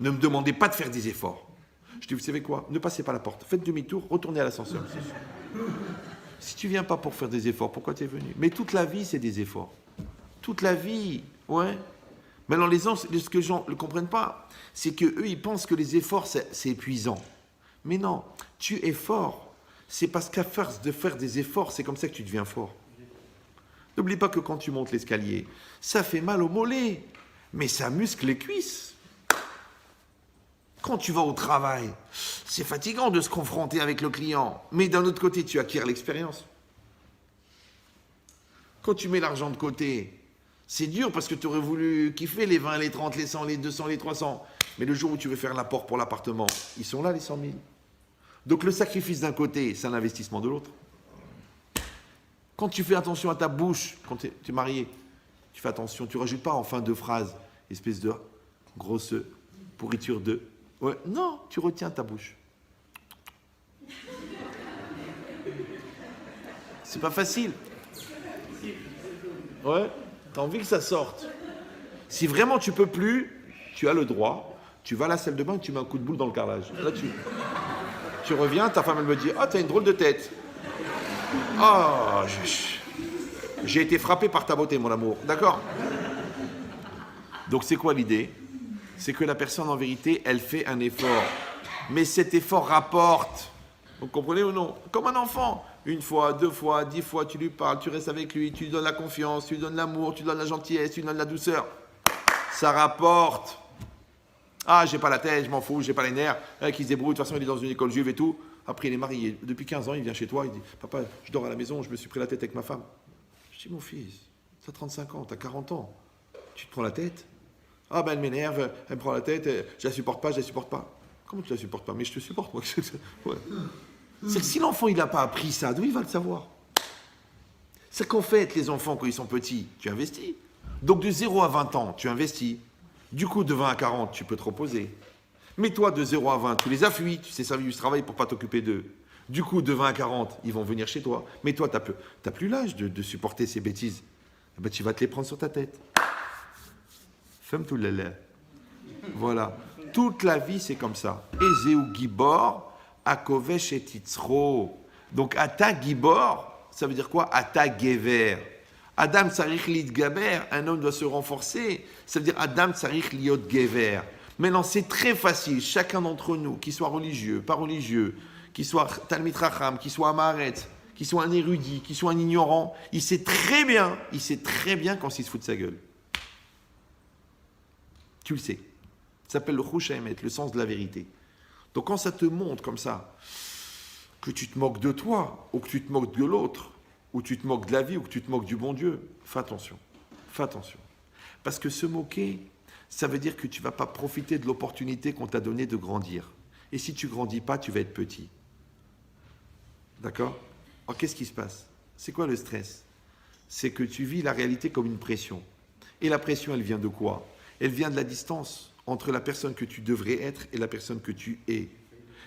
Ne me demandez pas de faire des efforts. » Je dis, vous savez quoi? Ne passez pas la porte. Faites demi-tour, retournez à l'ascenseur. Si tu viens pas pour faire des efforts, pourquoi tu es venu? Mais toute la vie, c'est des efforts. Toute la vie, ouais. Maintenant, les gens, ce que les gens ne comprennent pas, c'est qu'eux, ils pensent que les efforts, c'est épuisant. Mais non, tu es fort. C'est parce qu'à force de faire des efforts, c'est comme ça que tu deviens fort. N'oublie pas que quand tu montes l'escalier, ça fait mal au mollet, mais ça muscle les cuisses. Quand tu vas au travail, c'est fatigant de se confronter avec le client, mais d'un autre côté, tu acquiers l'expérience. Quand tu mets l'argent de côté, c'est dur parce que tu aurais voulu kiffer les 20, les 30, les 100, les 200, les 300. Mais le jour où tu veux faire l'apport pour l'appartement, ils sont là, les 100 000. Donc le sacrifice d'un côté, c'est un investissement de l'autre. Quand tu fais attention à ta bouche, quand tu es marié, tu fais attention, tu ne rajoutes pas en fin de phrase, espèce de grosse pourriture de... Ouais, non, tu retiens ta bouche. C'est pas facile. Ouais, t'as envie que ça sorte. Si vraiment tu peux plus, tu as le droit, tu vas à la salle de bain et tu mets un coup de boule dans le carrelage. Là, tu reviens, ta femme elle me dit « Ah, t'as une drôle de tête. » Ah, j'ai été frappé par ta beauté, mon amour. D'accord? Donc c'est quoi l'idée? C'est que la personne, en vérité, elle fait un effort. Mais cet effort rapporte. Vous comprenez ou non? Comme un enfant. 1 fois, 2 fois, 10 fois, tu lui parles, tu restes avec lui, tu lui donnes la confiance, tu lui donnes l'amour, tu lui donnes la gentillesse, tu lui donnes la douceur. Ça rapporte. Ah, j'ai pas la tête, je m'en fous, j'ai pas les nerfs. Qui se débrouille, de toute façon, il est dans une école juive et tout. Après, il est marié. Depuis 15 ans, il vient chez toi, il dit « Papa, je dors à la maison, je me suis pris la tête avec ma femme. » Je dis « Mon fils, t'as 35 ans, t'as 40 ans. Tu te prends la tête? Ah ben elle m'énerve, elle me prend la tête, je la supporte pas, je la supporte pas. » Comment tu la supportes pas? Mais je te supporte, moi. Ouais. C'est que si l'enfant, il n'a pas appris ça, d'où il va le savoir? C'est qu'en fait, les enfants, quand ils sont petits, tu investis. Donc de 0 à 20 ans, tu investis. Du coup, de 20 à 40, tu peux te reposer. Mais toi, de 0 à 20, tu les as fuis, tu t'es servi du travail pour pas t'occuper d'eux. Du coup, de 20 à 40, ils vont venir chez toi. Mais toi, tu n'as plus l'âge de supporter ces bêtises. Eh ben, tu vas te les prendre sur ta tête. Femme tout lala. Voilà. Toute la vie, c'est comme ça. Ezeu Gibor, Akovesh et Titzro. Donc, Ata Gibor, ça veut dire quoi? Ata Gever. Adam Tsarich Lit Gaber, un homme doit se renforcer. Ça veut dire Adam Tsarich Liot Gever. Maintenant, c'est très facile. Chacun d'entre nous, qu'il soit religieux, pas religieux, qu'il soit Talmid Racham, qu'il soit Amaretz, qu'il soit un érudit, qu'il soit un ignorant, il sait très bien quand il se fout de sa gueule. Tu le sais. Ça s'appelle le Chush HaEmet, le sens de la vérité. Donc quand ça te montre comme ça, que tu te moques de toi, ou que tu te moques de l'autre, ou tu te moques de la vie, ou que tu te moques du bon Dieu, fais attention. Fais attention. Parce que se moquer, ça veut dire que tu ne vas pas profiter de l'opportunité qu'on t'a donnée de grandir. Et si tu ne grandis pas, tu vas être petit. D'accord? Alors qu'est-ce qui se passe? C'est quoi le stress? C'est que tu vis la réalité comme une pression. Et la pression, elle vient de quoi? Elle vient de la distance entre la personne que tu devrais être et la personne que tu es.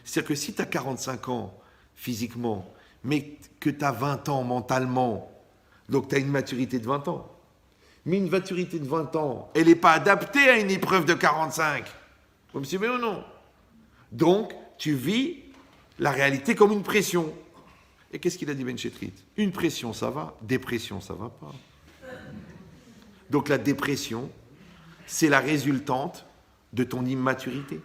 C'est-à-dire que si tu as 45 ans physiquement, mais que tu as 20 ans mentalement, donc tu as une maturité de 20 ans. Mais une maturité de 20 ans, elle n'est pas adaptée à une épreuve de 45. Vous me suivez ou non? Donc, tu vis la réalité comme une pression. Et qu'est-ce qu'il a dit Ben Chetrit? Une pression, ça va. Dépression, ça va pas. Donc la dépression, c'est la résultante de ton immaturité.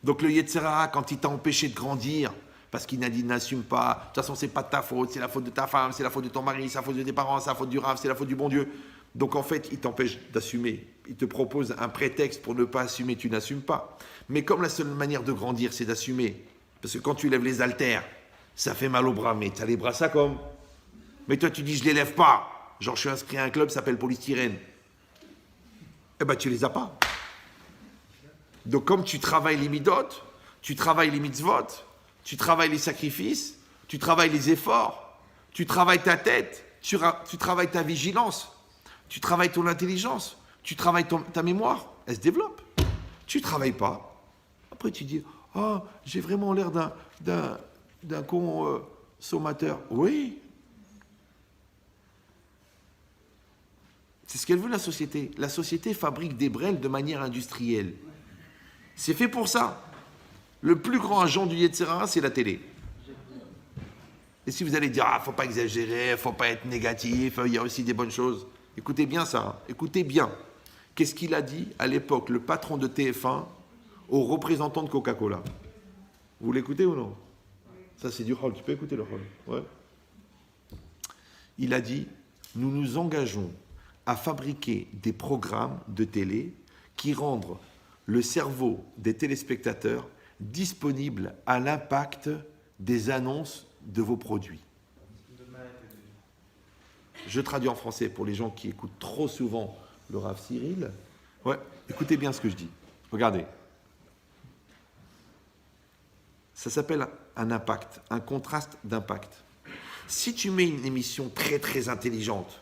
Donc le Yetzer Hara, quand il t'a empêché de grandir, parce qu'il n'a dit n'assume pas, de toute façon c'est pas de ta faute, c'est la faute de ta femme, c'est la faute de ton mari, c'est la faute de tes parents, c'est la faute du Rav, c'est la faute du bon Dieu. Donc en fait, il t'empêche d'assumer. Il te propose un prétexte pour ne pas assumer, tu n'assumes pas. Mais comme la seule manière de grandir, c'est d'assumer, parce que quand tu lèves les haltères, ça fait mal aux bras, mais tu as les bras ça comme. Mais toi tu dis je les lève pas. Genre je suis inscrit à un club, ça s'appelle Polystyrène. Eh ben tu les as pas. Donc comme tu travailles les midot, tu travailles les mitzvot, tu travailles les sacrifices, tu travailles les efforts, tu travailles ta tête, tu travailles ta vigilance, tu travailles ton intelligence, tu travailles ta mémoire, elle se développe. Tu travailles pas. Après tu dis, oh, j'ai vraiment l'air d'un consommateur. Oui. C'est ce qu'elle veut la société. La société fabrique des brels de manière industrielle. C'est fait pour ça. Le plus grand agent du Yetzer Hara, c'est la télé. Et si vous allez dire, faut pas exagérer, faut pas être négatif, il y a aussi des bonnes choses. Écoutez bien ça, hein. Écoutez bien. Qu'est-ce qu'il a dit à l'époque, le patron de TF1, aux représentants de Coca-Cola? Vous l'écoutez ou non? Ça, c'est du rôle. Tu peux écouter le rôle. Ouais. Il a dit, nous nous engageons à fabriquer des programmes de télé qui rendent le cerveau des téléspectateurs disponible à l'impact des annonces de vos produits. Je traduis en français pour les gens qui écoutent trop souvent le Rav Cyril. Ouais, écoutez bien ce que je dis. Regardez. Ça s'appelle un impact, un contraste d'impact. Si tu mets une émission très très intelligente,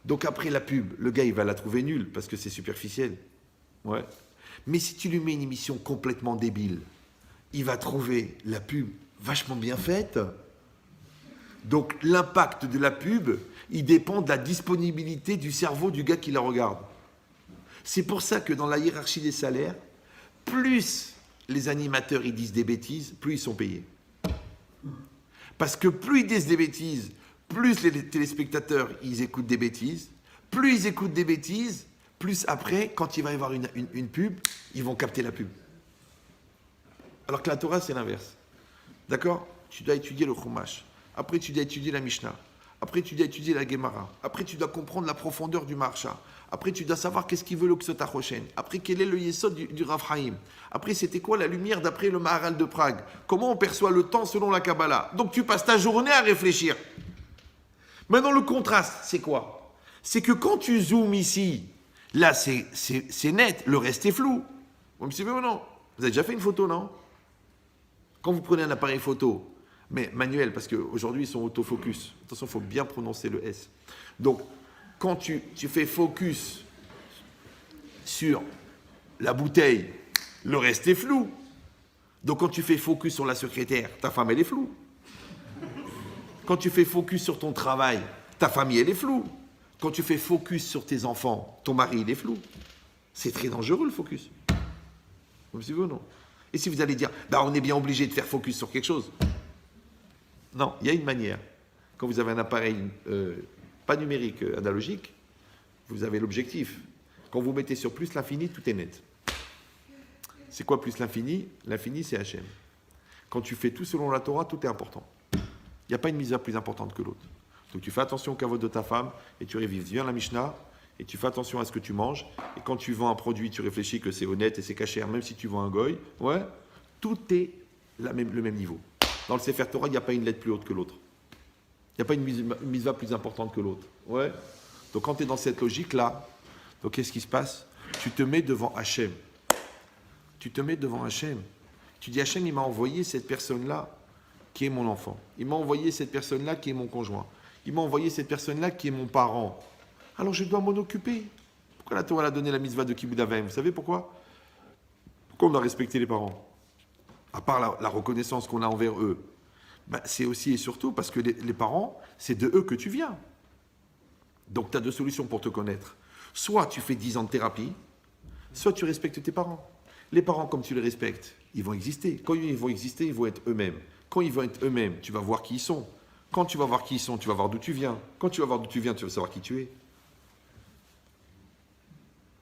donc après la pub, le gars il va la trouver nulle parce que c'est superficiel. Ouais. Mais si tu lui mets une émission complètement débile, il va trouver la pub vachement bien faite. Donc l'impact de la pub, il dépend de la disponibilité du cerveau du gars qui la regarde. C'est pour ça que dans la hiérarchie des salaires, plus les animateurs ils disent des bêtises, plus ils sont payés. Parce que plus ils disent des bêtises, plus les téléspectateurs ils écoutent des bêtises, plus ils écoutent des bêtises, plus après, quand il va y avoir une pub, ils vont capter la pub. Alors que la Torah, c'est l'inverse. D'accord? Tu dois étudier le Chumash. Après, tu dois étudier la Mishnah. Après, tu dois étudier la Gemara. Après, tu dois comprendre la profondeur du Marsha. Après, tu dois savoir qu'est-ce qu'il veut le Ksot HaChoshen. Après, quel est le Yesod du Rav Chaim. Après, c'était quoi la lumière d'après le Maharal de Prague. Comment on perçoit le temps selon la Kabbalah. Donc, tu passes ta journée à réfléchir. Maintenant, le contraste, c'est quoi? C'est que quand tu zoomes ici, là, c'est net, le reste est flou. Vous me suivez ou non? Vous avez déjà fait une photo, non? Quand vous prenez un appareil photo, mais manuel, parce qu'aujourd'hui, ils sont autofocus. Attention, il faut bien prononcer le S. Donc, quand tu fais focus sur la bouteille, le reste est flou. Donc, quand tu fais focus sur la secrétaire, ta femme, elle est floue. Quand tu fais focus sur ton travail, ta famille, elle est floue. Quand tu fais focus sur tes enfants, ton mari, il est flou. C'est très dangereux, le focus. Vous me suivez ou non? Et si vous allez dire, on est bien obligé de faire focus sur quelque chose. Non, il y a une manière. Quand vous avez un appareil, pas numérique, analogique, vous avez l'objectif. Quand vous mettez sur plus l'infini, tout est net. C'est quoi plus l'infini? L'infini, c'est Hachem. Quand tu fais tout selon la Torah, tout est important. Il n'y a pas une mitzvah plus importante que l'autre. Donc tu fais attention au kavod de ta femme et tu révises bien la Mishnah et tu fais attention à ce que tu manges. Et quand tu vends un produit, tu réfléchis que c'est honnête et c'est caché, même si tu vends un goy. Ouais, tout est le même niveau. Dans le Sefer Torah, il n'y a pas une lettre plus haute que l'autre. Il n'y a pas une mitzvah plus importante que l'autre. Ouais. Donc quand tu es dans cette logique-là, donc qu'est-ce qui se passe? Tu te mets devant Hachem. Tu te mets devant Hachem. Tu dis Hachem, il m'a envoyé cette personne-là qui est mon enfant. Il m'a envoyé cette personne-là qui est mon conjoint. Il m'a envoyé cette personne-là qui est mon parent. Alors je dois m'en occuper. Pourquoi la Torah a donné la mitzvah de Kibud Avayim? Vous savez pourquoi? Pourquoi on doit respecter les parents? À part la reconnaissance qu'on a envers eux. Ben, c'est aussi et surtout parce que les parents, c'est de eux que tu viens. Donc tu as deux solutions pour te connaître. Soit tu fais 10 ans de thérapie, soit tu respectes tes parents. Les parents, comme tu les respectes, ils vont exister. Quand ils vont exister, ils vont être eux-mêmes. Quand ils vont être eux-mêmes, tu vas voir qui ils sont. Quand tu vas voir qui ils sont, tu vas voir d'où tu viens. Quand tu vas voir d'où tu viens, tu vas savoir qui tu es.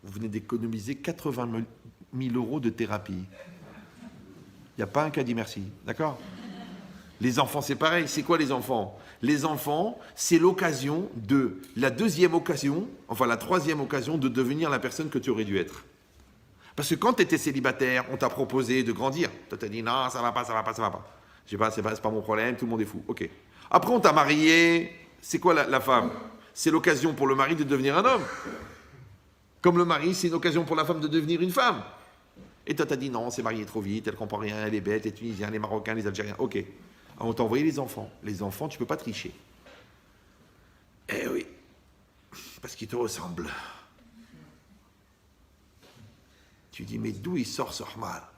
Vous venez d'économiser 80 000 euros de thérapie. Il n'y a pas un qui a dit merci. D'accord? Les enfants, c'est pareil. C'est quoi les enfants? Les enfants, c'est l'occasion la troisième occasion de devenir la personne que tu aurais dû être. Parce que quand tu étais célibataire, on t'a proposé de grandir. Tu t'as dit non, ça va pas. Je sais pas, c'est pas mon problème, tout le monde est fou. Ok. Après, on t'a marié. C'est quoi la femme? C'est l'occasion pour le mari de devenir un homme. Comme le mari, c'est une occasion pour la femme de devenir une femme. Et toi, t'as dit non, on s'est marié trop vite, elle comprend rien, elle est bête, les Tunisiens, les Marocains, les Algériens. Ok. Alors, on t'a envoyé les enfants. Les enfants, tu peux pas tricher. Eh oui. Parce qu'ils te ressemblent. Tu dis, mais d'où il sort ce Ahmar?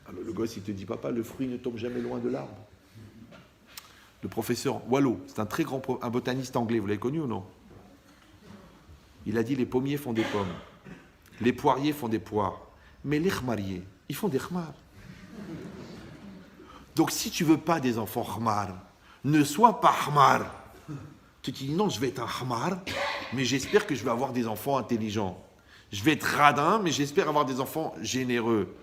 Alors le gosse, il te dit, papa, le fruit ne tombe jamais loin de l'arbre. Le professeur Wallo, c'est un très grand un botaniste anglais, vous l'avez connu ou non? Il a dit, les pommiers font des pommes, les poiriers font des poires, mais les khmariers, ils font des khmar. Donc si tu veux pas des enfants khmar, ne sois pas khmar. Tu te dis, non, je vais être un khmar, mais j'espère que je vais avoir des enfants intelligents. Je vais être radin, mais j'espère avoir des enfants généreux.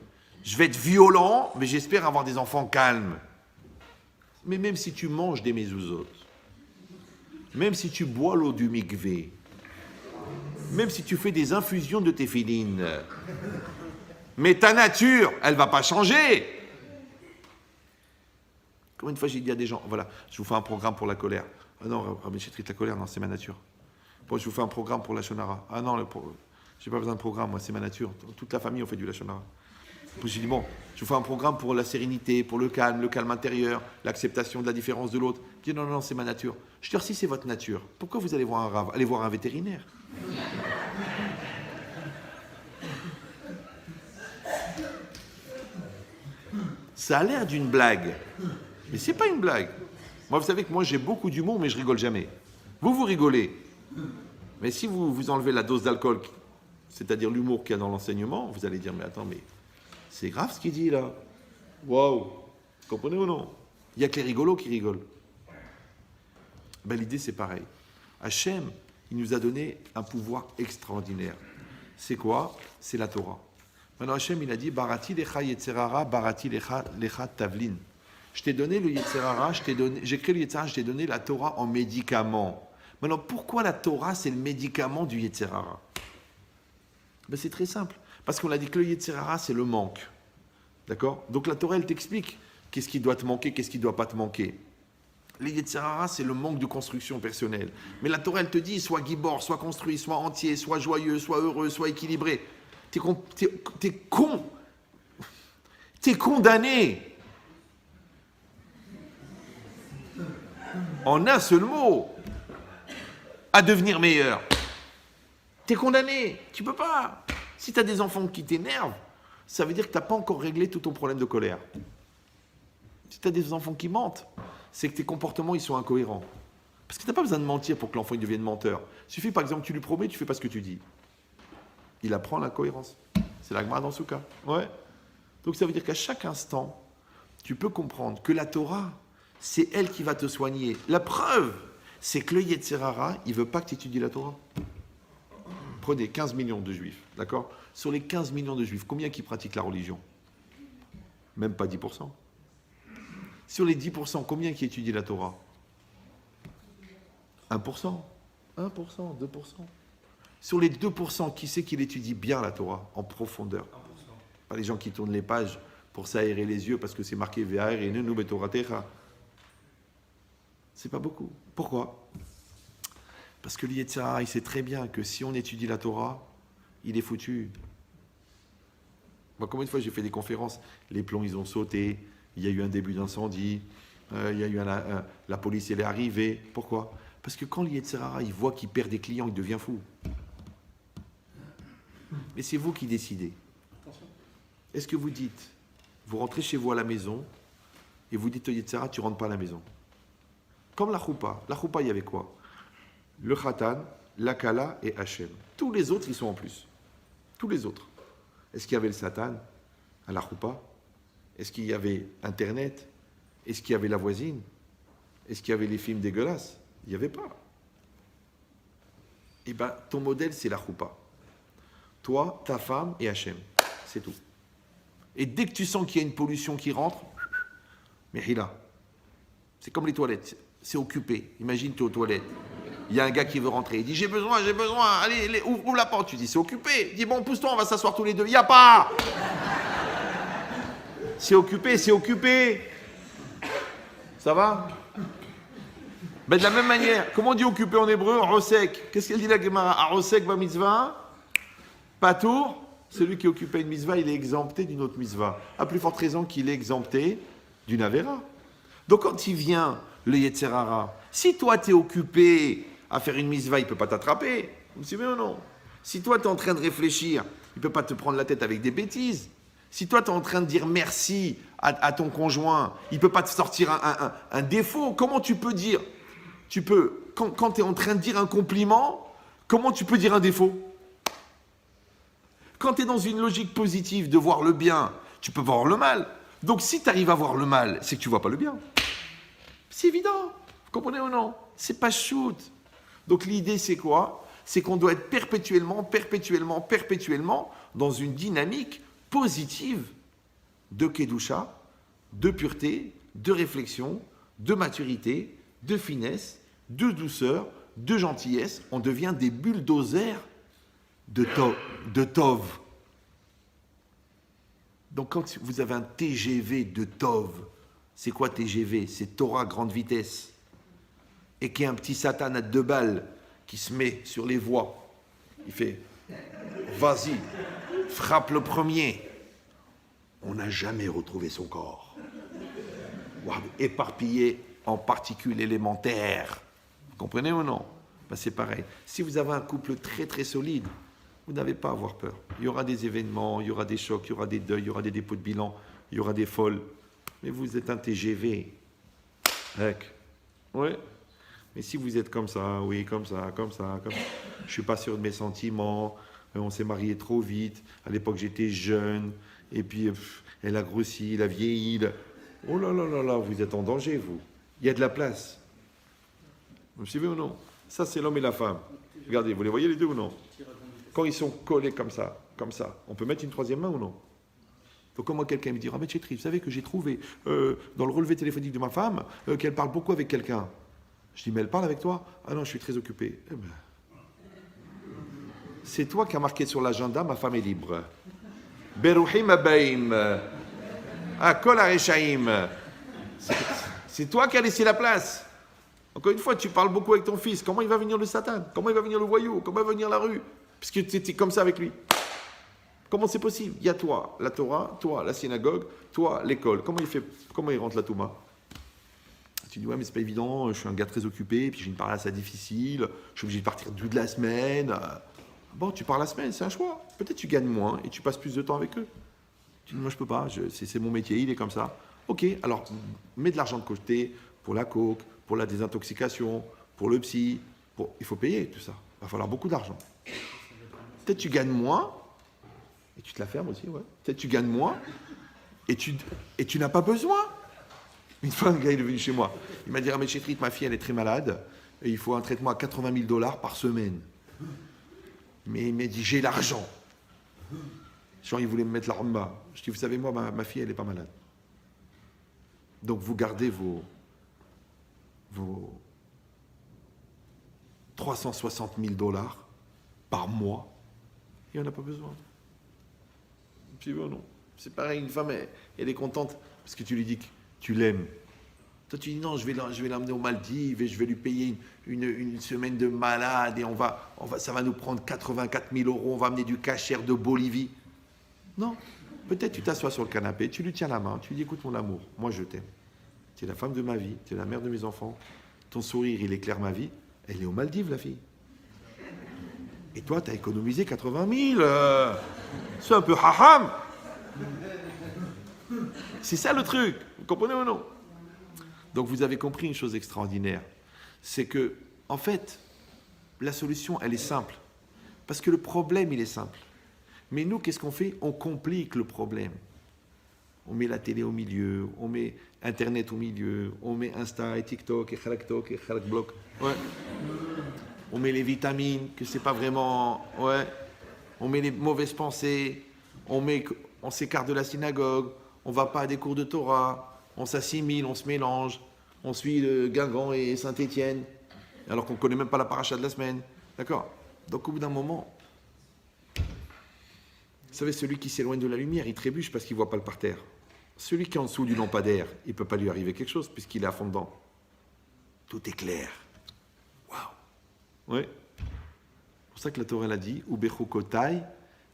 Je vais être violent, mais j'espère avoir des enfants calmes. Mais même si tu manges des mezuzot, même si tu bois l'eau du mikvé, même si tu fais des infusions de téphilines, mais ta nature, elle ne va pas changer. Combien de fois j'ai dit à des gens, voilà, je vous fais un programme pour la colère. Ah non, Rabbi Chetrit, la colère, non, c'est ma nature. Bon, je vous fais un programme pour la shonara. Ah non, j'ai pas besoin de programme, moi, c'est ma nature. Toute la famille, on fait du la shonara. J'ai dit, bon, je vous fais un programme pour la sérénité, pour le calme intérieur, l'acceptation de la différence de l'autre. Je dis, non, c'est ma nature. Je dis, alors, si c'est votre nature, pourquoi vous allez voir un rave? Allez voir un vétérinaire. Ça a l'air d'une blague, mais c'est pas une blague. Moi, vous savez que moi, j'ai beaucoup d'humour, mais je rigole jamais. Vous rigolez. Mais si vous enlevez la dose d'alcool, c'est-à-dire l'humour qu'il y a dans l'enseignement, vous allez dire, mais attends, mais c'est grave ce qu'il dit là. Waouh, vous comprenez ou non? Il n'y a que les rigolos qui rigolent. Ben, l'idée, c'est pareil. Hachem, il nous a donné un pouvoir extraordinaire. C'est quoi? C'est la Torah. Maintenant, Hachem, il a dit, Barati lecha yetzerara, barati lecha tavlin. Je t'ai donné le yetzerara, j'ai créé le yetzerara, je t'ai donné la Torah en médicament. Maintenant, pourquoi la Torah, c'est le médicament du yetzerara? Ben, c'est très simple. Parce qu'on a dit que le yetzerara, c'est le manque. D'accord? Donc la Torah, elle t'explique qu'est-ce qui doit te manquer, qu'est-ce qui ne doit pas te manquer. Le yetzerara, c'est le manque de construction personnelle. Mais la Torah, elle te dit, sois gibor, sois construit, sois entier, sois joyeux, sois heureux, sois équilibré. T'es con. T'es condamné. En un seul mot, à devenir meilleur. T'es condamné. Tu peux pas. Si tu as des enfants qui t'énervent, ça veut dire que tu n'as pas encore réglé tout ton problème de colère. Si tu as des enfants qui mentent, c'est que tes comportements ils sont incohérents. Parce que tu n'as pas besoin de mentir pour que l'enfant il devienne menteur. Il suffit par exemple, tu lui promets, tu fais pas ce que tu dis. Il apprend l'incohérence. C'est la Gemara dans Souka. Ouais. Donc ça veut dire qu'à chaque instant, tu peux comprendre que la Torah, c'est elle qui va te soigner. La preuve, c'est que le Yetzirara, il ne veut pas que tu étudies la Torah. Prenez 15 millions de juifs, d'accord? Sur les 15 millions de juifs, combien qui pratiquent la religion? Même pas 10%. Sur les 10%, combien qui étudient la Torah? 1%, 1%, 2%. Sur les 2%, qui c'est qui l'étudie bien la Torah, en profondeur? 1%. Pas les gens qui tournent les pages pour s'aérer les yeux parce que c'est marqué Ve'aer et Nenu Betoratecha. C'est pas beaucoup. Pourquoi? Parce que l'Yetzer Hara, il sait très bien que si on étudie la Torah, il est foutu. Moi, combien de fois j'ai fait des conférences, les plombs ils ont sauté, il y a eu un début d'incendie, il y a eu la police elle est arrivée. Pourquoi? Parce que quand l'Yetzer Hara, il voit qu'il perd des clients, il devient fou. Mais c'est vous qui décidez. Attention. Est-ce que vous dites, vous rentrez chez vous à la maison, et vous dites au Yetzer Hara, tu rentres pas à la maison? Comme la choupa. La choupa, il y avait quoi? Le khatan, la kala et Hachem. Tous les autres, ils sont en plus. Tous les autres. Est-ce qu'il y avait le satan à la choupa? Est-ce qu'il y avait Internet? Est-ce qu'il y avait la voisine? Est-ce qu'il y avait les films dégueulasses? Il n'y avait pas. Eh bien, ton modèle, c'est la choupa. Toi, ta femme et Hachem. C'est tout. Et dès que tu sens qu'il y a une pollution qui rentre, mais là, c'est comme les toilettes. C'est occupé. Imagine, tu es aux toilettes. Il y a un gars qui veut rentrer. Il dit, j'ai besoin. Allez, ouvre la porte. Tu dis, c'est occupé. Il dit, bon, pousse-toi, on va s'asseoir tous les deux. Il n'y a pas. C'est occupé, c'est occupé. Ça va? Ben, de la même manière, comment on dit occupé en hébreu? Rosek. Qu'est-ce qu'elle dit la Gemara? Rosek ba mitzvah. Patour. Celui qui occupait une mitzvah, il est exempté d'une autre mitzvah. À plus forte raison qu'il est exempté d'une avéra. Donc quand il vient, le Yetzer Hara, si toi tu es occupé à faire une mitzvah, il ne peut pas t'attraper. Vous me suivez ou non? Si toi tu es en train de réfléchir, il ne peut pas te prendre la tête avec des bêtises. Si toi tu es en train de dire merci à ton conjoint, il ne peut pas te sortir un défaut. Comment tu peux dire? Quand tu es en train de dire un compliment, comment tu peux dire un défaut? Quand tu es dans une logique positive de voir le bien, tu peux voir le mal. Donc si tu arrives à voir le mal, c'est que tu ne vois pas le bien. C'est évident. Vous comprenez ou non? C'est pas shoot. Donc l'idée c'est quoi? C'est qu'on doit être perpétuellement dans une dynamique positive de Kedusha, de pureté, de réflexion, de maturité, de finesse, de douceur, de gentillesse. On devient des bulldozers de Tov. Donc quand vous avez un TGV de Tov, c'est quoi TGV? C'est Torah grande vitesse. Et qu'il y a un petit satan à 2 balles qui se met sur les voies. Il fait, vas-y, frappe le premier. On n'a jamais retrouvé son corps. Éparpillé en particules élémentaires. Vous comprenez ou non? Ben c'est pareil. Si vous avez un couple très très solide, vous n'avez pas à avoir peur. Il y aura des événements, il y aura des chocs, il y aura des deuils, il y aura des dépôts de bilan, il y aura des folles. Mais vous êtes un TGV. Oui. Mais si vous êtes comme ça, oui, comme ça, je ne suis pas sûr de mes sentiments, on s'est marié trop vite, à l'époque j'étais jeune, et puis elle a grossi, elle a vieilli. Oh là là là là, vous êtes en danger, vous. Il y a de la place. Vous me suivez ou non? Ça, c'est l'homme et la femme. Regardez, vous les voyez les deux ou non? Quand ils sont collés comme ça, on peut mettre une troisième main ou non? Donc quand moi quelqu'un me dit, mais Chétri, vous savez que j'ai trouvé dans le relevé téléphonique de ma femme qu'elle parle beaucoup avec quelqu'un. Je dis, mais elle parle avec toi? Ah non, je suis très occupé. Eh ben, c'est toi qui as marqué sur l'agenda, ma femme est libre. Beruhim abaim. Kol hareshaim. C'est toi qui as laissé la place. Encore une fois, tu parles beaucoup avec ton fils. Comment il va venir le satan? Comment il va venir le voyou? Comment il va venir la rue? Puisque tu étais comme ça avec lui. Comment c'est possible? Il y a toi, la Torah, toi, la synagogue, toi, l'école. Comment il rentre la Touma? Tu dis, ouais, mais c'est pas évident, je suis un gars très occupé, puis j'ai une part assez difficile, je suis obligé de partir toute la semaine. Bon, tu pars la semaine, c'est un choix. Peut-être tu gagnes moins et tu passes plus de temps avec eux. Tu dis, moi je peux pas, c'est mon métier, il est comme ça. Ok, alors mets de l'argent de côté pour la coke, pour la désintoxication, pour le psy. Il faut payer tout ça. Il va falloir beaucoup d'argent. Peut-être tu gagnes moins, et tu te la fermes aussi, ouais. Peut-être tu gagnes moins, et tu n'as pas besoin. Une fois, un gars est venu chez moi. Il m'a dit, mais Chétrit, ma fille, elle est très malade, et il faut un traitement à $80 000 par semaine. Mais il m'a dit, j'ai l'argent. Genre, il voulait me mettre la ramba. Je dis, vous savez, moi, ma fille, elle n'est pas malade. Donc, vous gardez vos 360 000 dollars par mois. Il n'y en a pas besoin. Puis bon, non. C'est pareil, une femme, elle est contente parce que tu lui dis que tu l'aimes. Toi, tu dis non, je vais l'emmener aux Maldives et je vais lui payer une semaine de malade et ça va nous prendre 84 000 euros, on va amener du cachère de Bolivie. Non. Peut-être tu t'assois sur le canapé, tu lui tiens la main, tu lui dis écoute mon amour, moi je t'aime. Tu es la femme de ma vie, tu es la mère de mes enfants. Ton sourire, il éclaire ma vie. Elle est aux Maldives, la fille. Et toi, tu as économisé 80 000. C'est un peu haham. C'est ça le truc. Vous comprenez ou non? Donc vous avez compris une chose extraordinaire. C'est que, en fait, la solution, elle est simple. Parce que le problème, il est simple. Mais nous, qu'est-ce qu'on fait? On complique le problème. On met la télé au milieu, on met Internet au milieu, on met Insta et TikTok et Khalak Blog. Ouais. On met les vitamines, que c'est pas vraiment. Ouais. On met les mauvaises pensées, on s'écarte de la synagogue, on va pas à des cours de Torah, on s'assimile, on se mélange, on suit le Guingamp et Saint-Étienne, alors qu'on connaît même pas la paracha de la semaine. D'accord? Donc au bout d'un moment, vous savez, celui qui s'éloigne de la lumière, il trébuche parce qu'il voit pas le parterre. Celui qui est en dessous du lampadaire, il ne peut pas lui arriver quelque chose puisqu'il est à fond dedans. Tout est clair. Waouh. Oui. C'est pour ça que la Torah l'a dit, Ubechokotai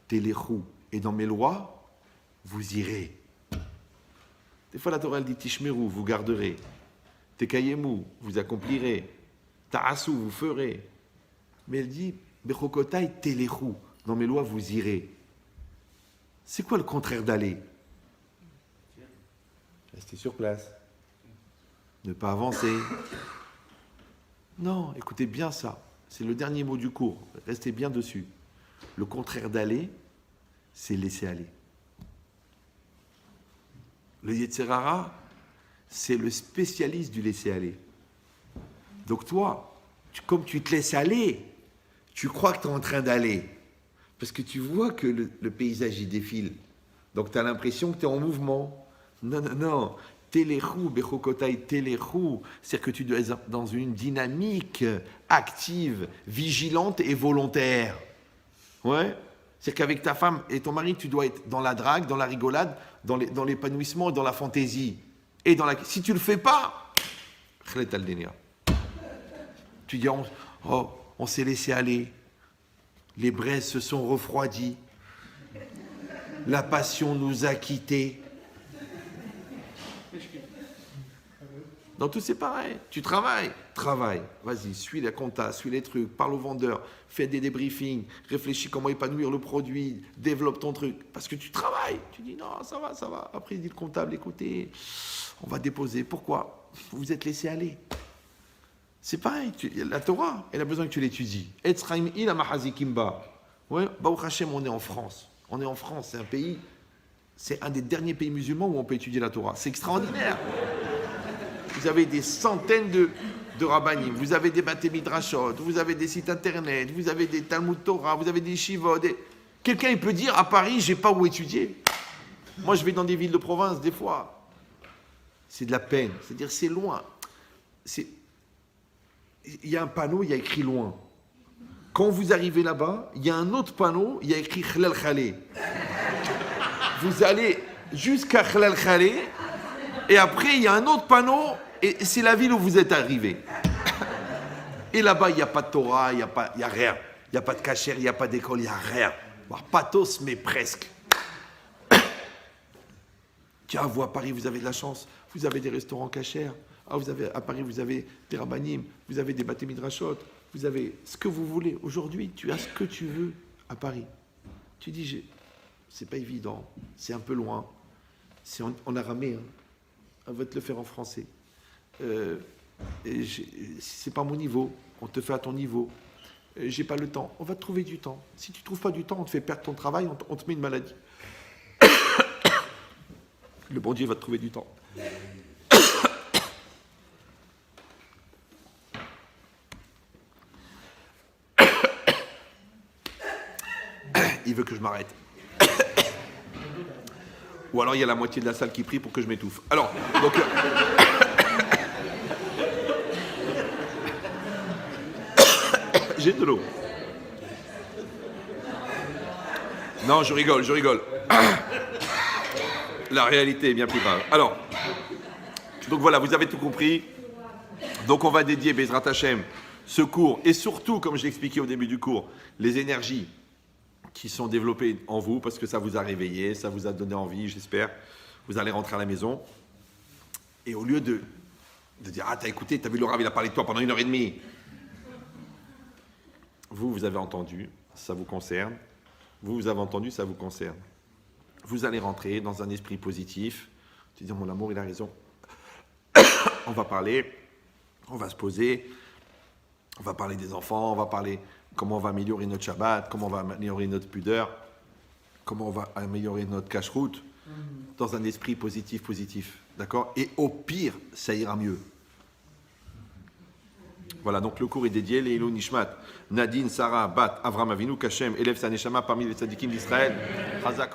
telechu. Et dans mes lois, vous irez. Des fois, la Torah elle dit Tishmeru, vous garderez. Tekayemu, vous accomplirez. Ta'asu, vous ferez. Mais elle dit Bechokotai telechu. Dans mes lois, vous irez. C'est quoi le contraire d'aller? Rester sur place. Ne pas avancer. Non, écoutez bien ça. C'est le dernier mot du cours. Restez bien dessus. Le contraire d'aller, c'est laisser aller. Le Yetzer Hara, c'est le spécialiste du laisser aller. Donc toi, comme tu te laisses aller, tu crois que tu es en train d'aller. Parce que tu vois que le paysage, il défile. Donc tu as l'impression que tu es en mouvement. Non, non, non. Téléchou, Bechokotai, téléchou. C'est-à-dire que tu dois être dans une dynamique active, vigilante et volontaire. Ouais. C'est-à-dire qu'avec ta femme et ton mari, tu dois être dans la drague, dans la rigolade, dans l'épanouissement et dans la fantaisie. Et si tu ne le fais pas, tu dis, on s'est laissé aller. Les braises se sont refroidies. La passion nous a quittés. Dans tout, c'est pareil. Tu travailles. Vas-y, suis la compta, suis les trucs, parle au vendeur, fais des débriefings, réfléchis comment épanouir le produit, développe ton truc. Parce que tu travailles. Tu dis non, ça va. Après, il dit le comptable, écoutez, on va déposer. Pourquoi? Vous vous êtes laissé aller. C'est pareil. La Torah, elle a besoin que tu l'étudies. Etzraim il Mahazikimba. Ouais, Baruch Hashem, on est en France. C'est un pays, c'est un des derniers pays musulmans où on peut étudier la Torah. C'est extraordinaire. Vous avez des centaines de rabbanim, vous avez des Bate Midrashot, vous avez des sites internet, vous avez des Talmud Torah, vous avez des Shivot. Quelqu'un, il peut dire, à Paris, j'ai pas où étudier. Moi, je vais dans des villes de province, des fois. C'est de la peine. C'est-à-dire, c'est loin. Il y a un panneau, il y a écrit loin. Quand vous arrivez là-bas, il y a un autre panneau, il y a écrit Khlal Khalé. Vous allez jusqu'à Khlal Khalé, et après, il y a un autre panneau, et c'est la ville où vous êtes arrivé. Et là-bas, il n'y a pas de Torah, il n'y a rien. Il n'y a pas de cachère, il n'y a pas d'école, il n'y a rien. Pas tous, mais presque. Tiens, vous, à Paris, vous avez de la chance. Vous avez des restaurants cachères. À Paris, vous avez des rabbanim, vous avez des Bate Midrashot, vous avez ce que vous voulez. Aujourd'hui, tu as ce que tu veux à Paris. Tu dis, c'est pas évident, c'est un peu loin. C'est en araméen. On va te le faire en français. C'est pas mon niveau. On te fait à ton niveau. J'ai pas le temps. On va te trouver du temps. Si tu trouves pas du temps, on te fait perdre ton travail, on te met une maladie. Le bon Dieu va te trouver du temps. il veut que je m'arrête. Ou alors il y a la moitié de la salle qui prie pour que je m'étouffe. Alors, donc... j'ai de l'eau. Non, je rigole. La réalité est bien plus grave. Alors, donc voilà, vous avez tout compris. Donc on va dédier Bezrat Hashem ce cours et surtout, comme je l'ai expliqué au début du cours, les énergies qui sont développées en vous parce que ça vous a réveillé, ça vous a donné envie, j'espère. Vous allez rentrer à la maison et au lieu de dire « Ah, t'as écouté, t'as vu le Rav, il a parlé de toi pendant 1h30 », vous avez entendu, ça vous concerne. Vous avez entendu, ça vous concerne. Vous allez rentrer dans un esprit positif. Tu dis, mon amour, il a raison. On va parler, on va se poser, on va parler des enfants, on va parler comment on va améliorer notre Shabbat, comment on va améliorer notre pudeur, comment on va améliorer notre cache-route, dans un esprit positif. D'accord? Et au pire, ça ira mieux. Voilà, donc le cours est dédié, les Ilou Nishmat, Nadine, Sarah, Bat, Avram Avinu, Kachem, élève sa neshama parmi les tzadikim d'Israël. Chazak.